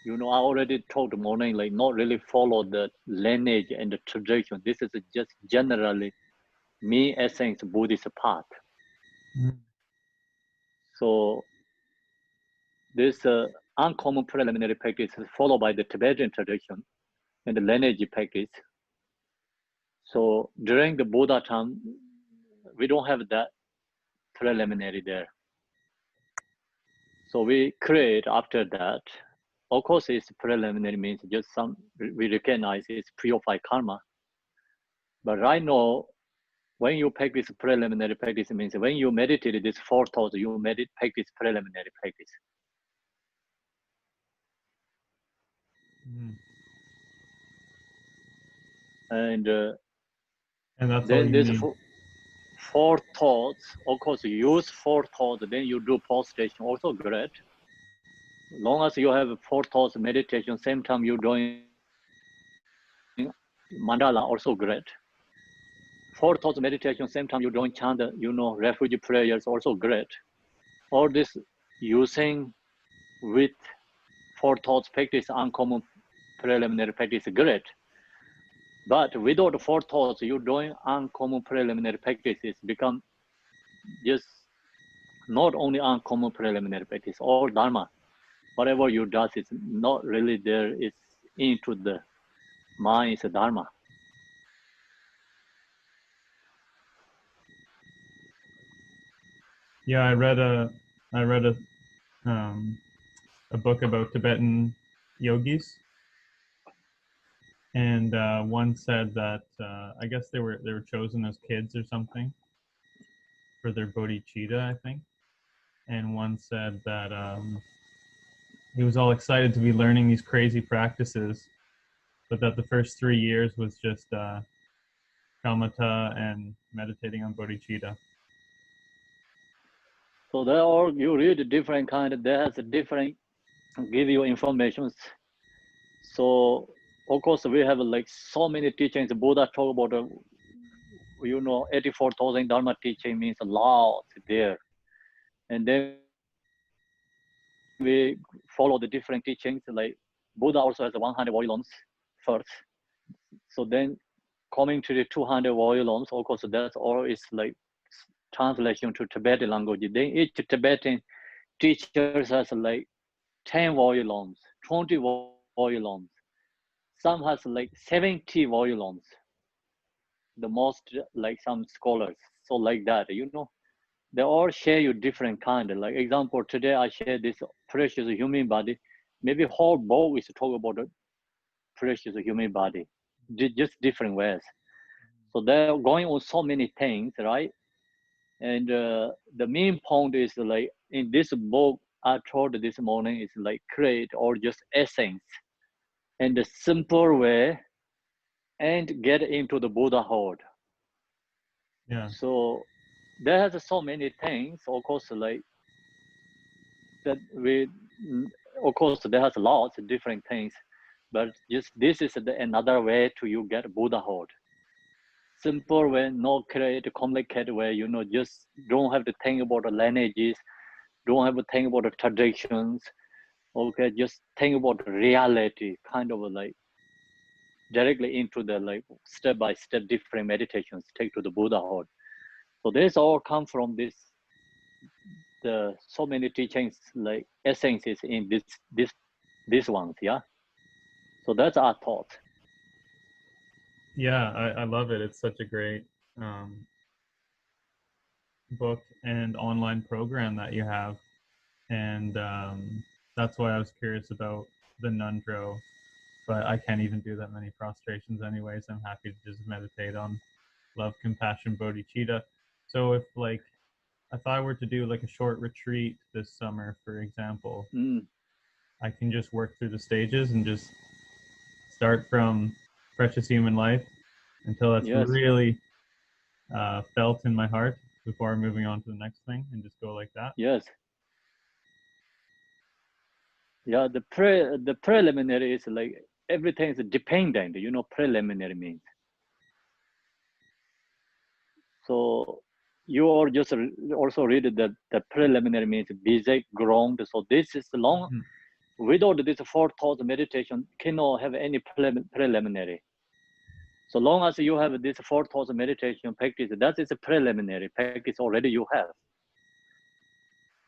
You know, I already told the morning like not really follow the lineage and the tradition. This is just generally me essence Buddhist path. So this uncommon preliminary practice is followed by the Tibetan tradition and the lineage practice. So during the Buddha time, we don't have that preliminary there. So we create after that. Of course, it's preliminary means just some we recognize it's purified karma. But right now, when you practice preliminary practice, it means when you meditate this four thoughts, you practice preliminary practice. And that's then all you this need. four thoughts, of course, use four thoughts, then you do prostration, also great. Long as you have four thoughts meditation, same time you're doing mandala, also great. Four thoughts meditation, same time you're doing chant, you know, refugee prayers, also great. All this using with four thoughts practice, uncommon preliminary practice, great. But without four thoughts, you're doing uncommon preliminary practices become just not only uncommon preliminary practice, all dharma. Whatever you does is not really there, it's into the mind, is dharma. Yeah, I read a book about Tibetan yogis, and one said that I guess they were chosen as kids or something for their bodhicitta, I think. And one said that he was all excited to be learning these crazy practices, but that the first 3 years was just shamatha and meditating on bodhicitta. So there are, you read different kind, there's a different, give you information. So of course we have like so many teachings. Buddha talk about, you know, 84,000 dharma teaching means a lot there. And then we follow the different teachings, like Buddha also has 100 volumes first. So then coming to the 200 volumes, of course, that's all is like translation to Tibetan language. Then each Tibetan teachers has like 10 volumes, 20 volumes. Some has like 70 volumes. The most like some scholars. So like that, you know, they all share you different kind. Like example, today I share this precious human body. Maybe whole book is talk about the precious human body, just different ways. So they're going on so many things, right? And the main point is like in this book I told this morning is like create or just essence and the simple way and get into the Buddhahood. Yeah. So there has so many things, of course, like that we, of course, there has lots of different things, but just this is another way to you get Buddhahood. Simple way, not create a complicated way, you know, just don't have to think about the lineages, don't have to think about the traditions, okay, just think about reality, kind of like directly into the like step-by-step different meditations, take to the Buddhahood. So this all come from this, the so many teachings like essences in this ones, yeah. So that's our thought. Yeah, I love it. It's such a great book and online program that you have. And that's why I was curious about the Nundro. But I can't even do that many prostrations anyways. I'm happy to just meditate on love, compassion, bodhicitta. So if I were to do like a short retreat this summer, for example, I can just work through the stages and just start from precious human life until that's Yes. really felt in my heart before moving on to the next thing, and just go like that. Yes. Yeah, the preliminary is like everything is dependent, you know, preliminary means. So you are just also read that the preliminary means basic ground. So this is long, without this 4 thoughts meditation, cannot have any preliminary. So long as you have this 4 thoughts meditation practice, that is a preliminary practice already you have.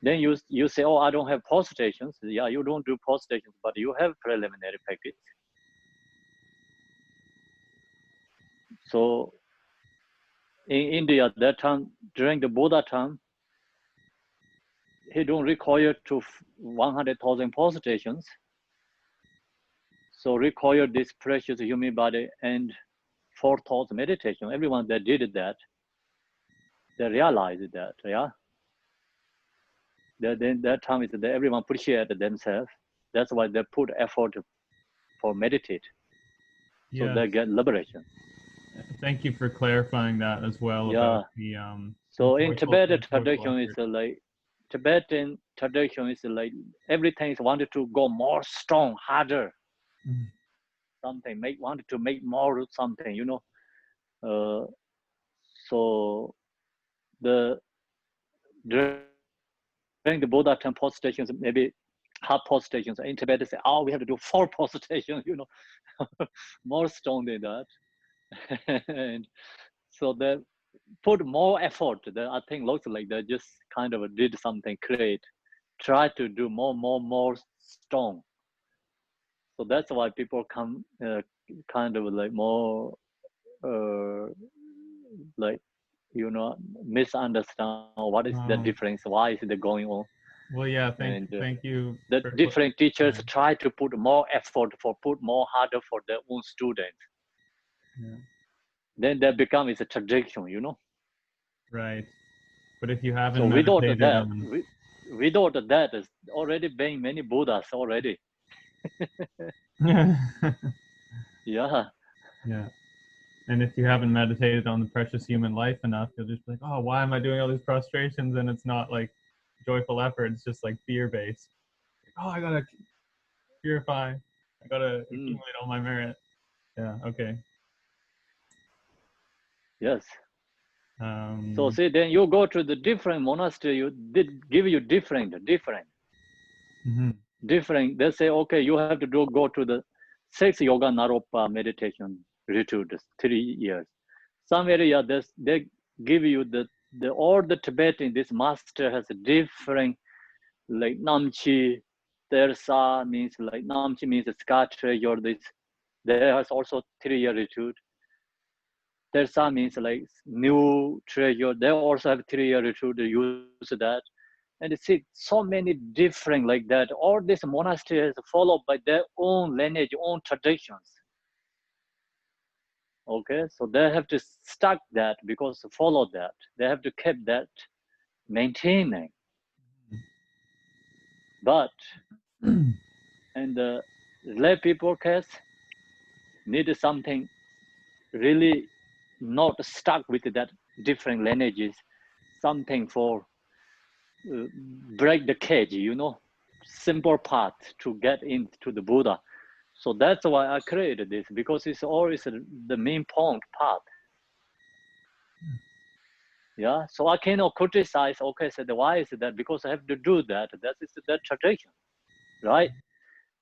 Then you say, oh, I don't have post-stations. Yeah, you don't do post-stations, but you have preliminary practice. So in India, that time, during the Buddha time, he don't require to 100,000 post-stations. So require this precious human body and 4 thoughts meditation. Everyone that did that, they realized that, yeah. Then that time is that everyone appreciate themselves. That's why they put effort for meditate. So Yeah. they get liberation. Thank you for clarifying that as well about the So in joyful Tibetan and joyful tradition, it's effort. like Tibetan tradition is like everything is wanted to go more strong, harder. Something wanted to make more something, you know. So during the Buddha time post stations, maybe half post stations in Tibet, they say, oh, we have to do 4 post stations, you know, more strong than that. And so they put more effort. I think looks like they just kind of did something great, try to do more strong. So that's why people come kind of like more like, you know, misunderstand what is the difference, why is it going on. Well, yeah, And thank you. the different teachers try to put more effort put more harder for their own students. Yeah. Then that becomes a tradition, you know. Right. But if you haven't So without meditated that, on without that, there's already been many Buddhas already. Yeah. Yeah. And if you haven't meditated on the precious human life enough, you'll just be like, oh, why am I doing all these prostrations? And it's not like joyful effort. It's just like fear-based. Oh, I gotta purify. I gotta accumulate all my merit. Yeah. Okay. Yes. So see, then you go to the different monastery, you did give you different. They say, okay, you have to go to the 6 yoga naropa meditation retreat, 3 years. Some area they give you all the Tibetan, this master has a different, like Namchi, Tersa means like Namchi means scar treasure. There has also 3-year retreat. Tersa means like new treasure. They also have 3-year retreat to use that. And you see so many different like that. All these monasteries followed by their own lineage, own traditions. Okay, so they have to stuck that because to follow that. They have to keep that maintaining. But and the lay people case need something really not stuck with that different lineages, something for break the cage, you know, simple path to get into the Buddha. So that's why I created this, because it's always the main point path. Yeah, so I cannot criticize, okay, so why is that? Because I have to do that. That is that tradition, right?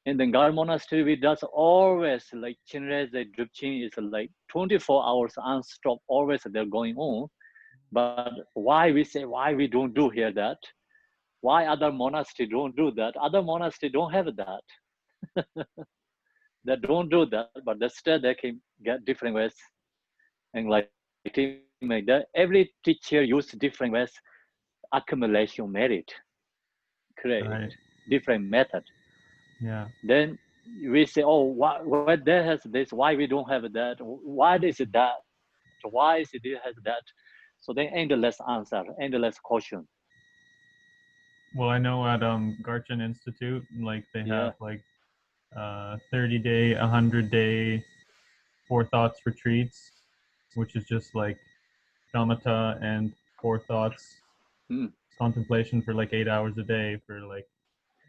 In the Gar monastery, we does always like Chinreze Drupchin is like 24 hours unstop, always they're going on. But why we say, why we don't do here that? Why other monastery don't do that? Other monastery don't have that. They don't do that, but instead they can get different ways. And like that, every teacher use different ways, accumulation merit, create Right. different method. Yeah. Then we say, oh, why there has this? Why we don't have that? Why is it that? Why is it has that? So then endless answer, endless question. Well, I know at Garchin Institute, like they Yeah. have like 30-day, 100-day Four Thoughts retreats, which is just like shamatha and Four Thoughts contemplation for like 8 hours a day for like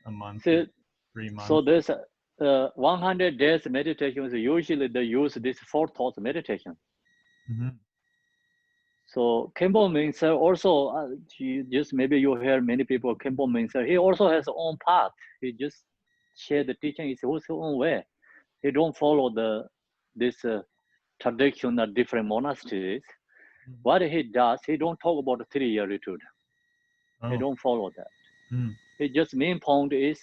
a month or See, 3 months. so this 100 days meditation is usually they use this four thoughts meditation. Mm-hmm. So Khenpo means also just maybe you hear many people Khenpo means he also has his own path. He just share the teaching his own way. He don't follow this tradition of different monasteries. Mm-hmm. What he does, he don't talk about the 3-year retreat. Oh. He don't follow that. Mm. He just main point is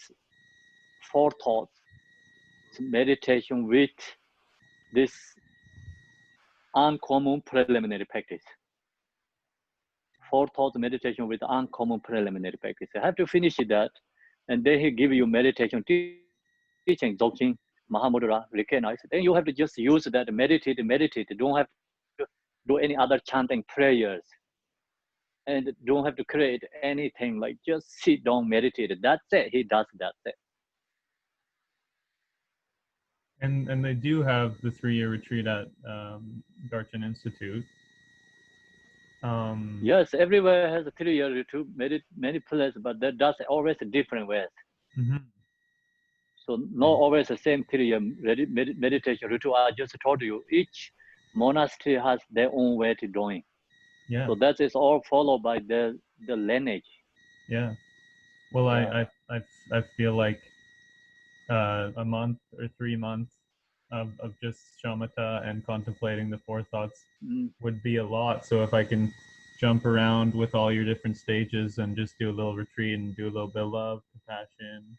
four thoughts meditation with this uncommon preliminary practice. Four thoughts meditation with uncommon preliminary practice. You have to finish that, and then he give you meditation teaching, Dzogchen, Mahamudra, recognize. Then you have to just use that, meditate. Don't have to do any other chanting prayers, and don't have to create anything, like just sit down, meditate. That's it. He does that. And they do have the 3-year retreat at Garchin Institute. Yes, everywhere has a 3-year retreat, many places, but that does always different ways. Mm-hmm. So not always the same 3-year meditation retreat. I just told you, each monastery has their own way to doing. Yeah. So that is all followed by the lineage. Yeah. Well, Yeah. I feel like a month or 3 months of just shamatha and contemplating the Four Thoughts would be a lot. So if I can jump around with all your different stages and just do a little retreat and do a little bit of love, compassion,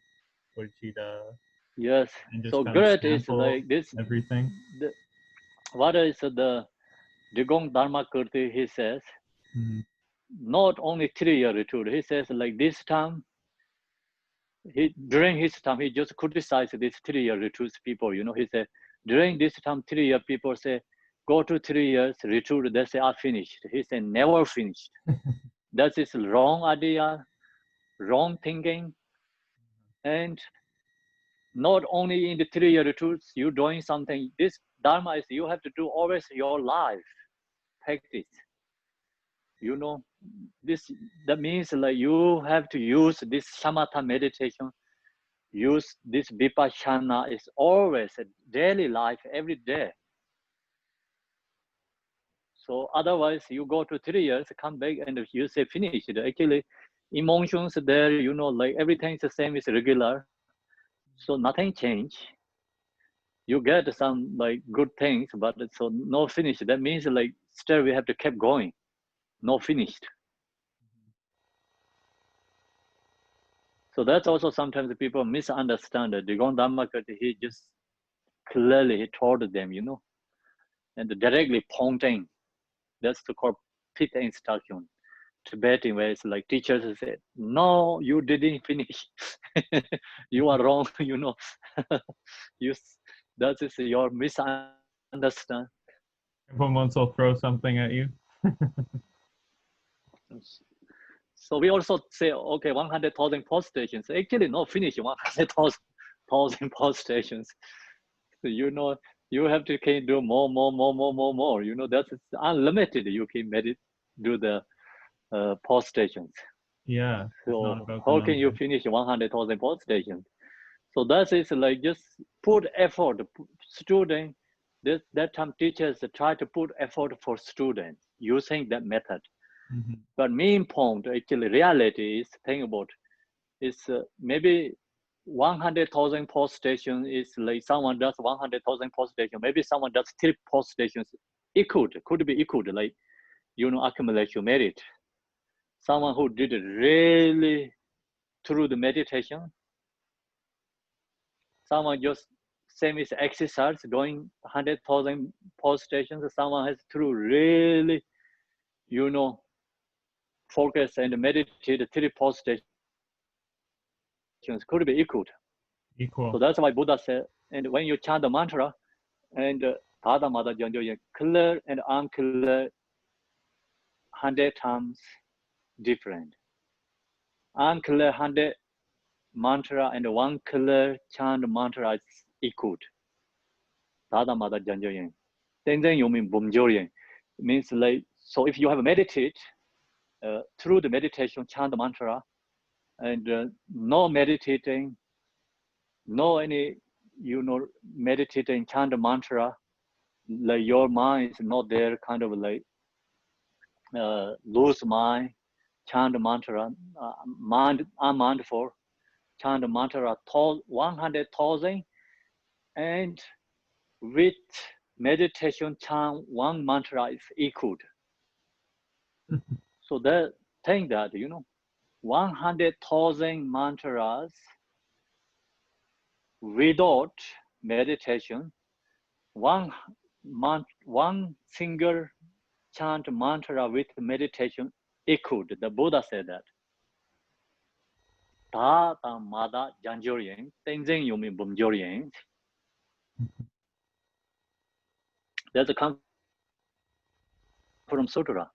bodhicitta, Yes. and just So kind of great is sample like this. everything. What is the Digong Dharma Kirti? He says, Mm-hmm. not only 3-year retreat. He says like this time. During his time, he just criticized these 3-year retreat people. You know, he said during this time, 3-year people say, go to 3 years retreat. They say, I finished. He said, never finished. That is wrong idea, wrong thinking. And not only in the 3-year retreats, you doing something. This Dharma is you have to do always your life practice. You know, that means like you have to use this samatha meditation. Use this vipassana is always a daily life, every day. So otherwise, you go to 3 years, come back, and you say finished. Actually, emotions there, you know, like everything is the same, is regular. So nothing change. You get some like good things, but so no finish. That means like still we have to keep going, no finished. So that's also sometimes people misunderstand it. Digong Dhamma, he just clearly he told them, you know, and directly pointing. That's the called pit instruction. Tibetan where it's like teachers say, no, you didn't finish. You are wrong, you know. That is your misunderstand. Once I'll throw something at you. So we also say, okay, 100,000 post stations. Actually, no, finish 100,000 post stations. So, you know, you have to can do more. You know, that's unlimited. You can do the post stations. Yeah. So how can you finish 100,000 post stations? So that is like just put effort. Student, that time teachers try to put effort for students using that method. Mm-hmm. But main point, actually, reality is think about is maybe 100,000 post stations is like someone does 100,000 post stations. Maybe someone does 3 post stations. It could be equal, like, you know, accumulation merit. Someone who did it really through the meditation, someone just same as exercise, going 100,000 pulse stations. Someone has to really, focus and meditate 3 pulse stations could be equal. Equal. So that's why Buddha said, and when you chant the mantra, and Dada Mada Janjoye, clear and unclear 100 times different. Unclear 100 mantra and one clear chant mantra is equal. Dada Mada Janjoye. Tenzen Yomin Bumjoye means like, so if you have meditate through the meditation, chant the mantra, and no meditating, no any, meditating, chant the mantra, like your mind is not there, kind of like lose mind, chant the mantra, mind unmindful, chant the mantra 100,000, and with meditation chant one mantra is equal. So that thing that 100,000 mantras without meditation, one single chant mantra with meditation equal. The Buddha said that. Ta ta mada janjoryen, tenzeng yomi bumjoryen. That's a come from Sutra.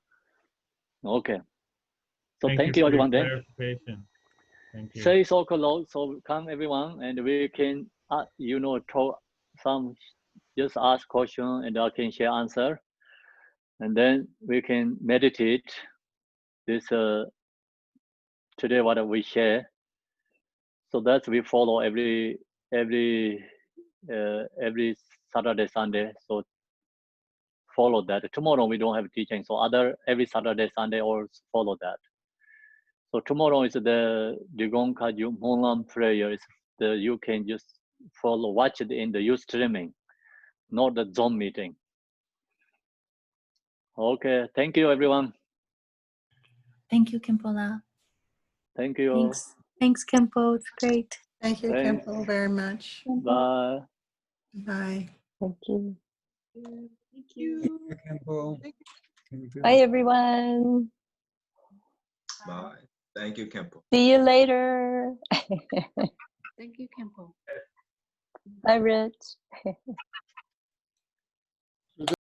Okay. So thank you for your everyone then. clarification. Thank you. Say so close, so come everyone, and we can, talk some, just ask question and I can share answer. And then we can meditate this today what we share. So that we follow every Saturday, Sunday. So follow that. Tomorrow we don't have teaching, so every Saturday, Sunday also follow that. So tomorrow is the Digong Kaju Monlam prayer. You can just follow, watch it in the youth streaming, not the Zoom meeting. Okay, thank you everyone. Thank you, Khenpo. Thank you. Thanks. Thanks, Khenpo. It's great. Thank you, Thanks. Khenpo, very much. Bye. Bye. Thank you. Thank you. Khenpo. Bye, everyone. Bye. Thank you, Khenpo. See you later. Thank you, Khenpo. Bye, Rich.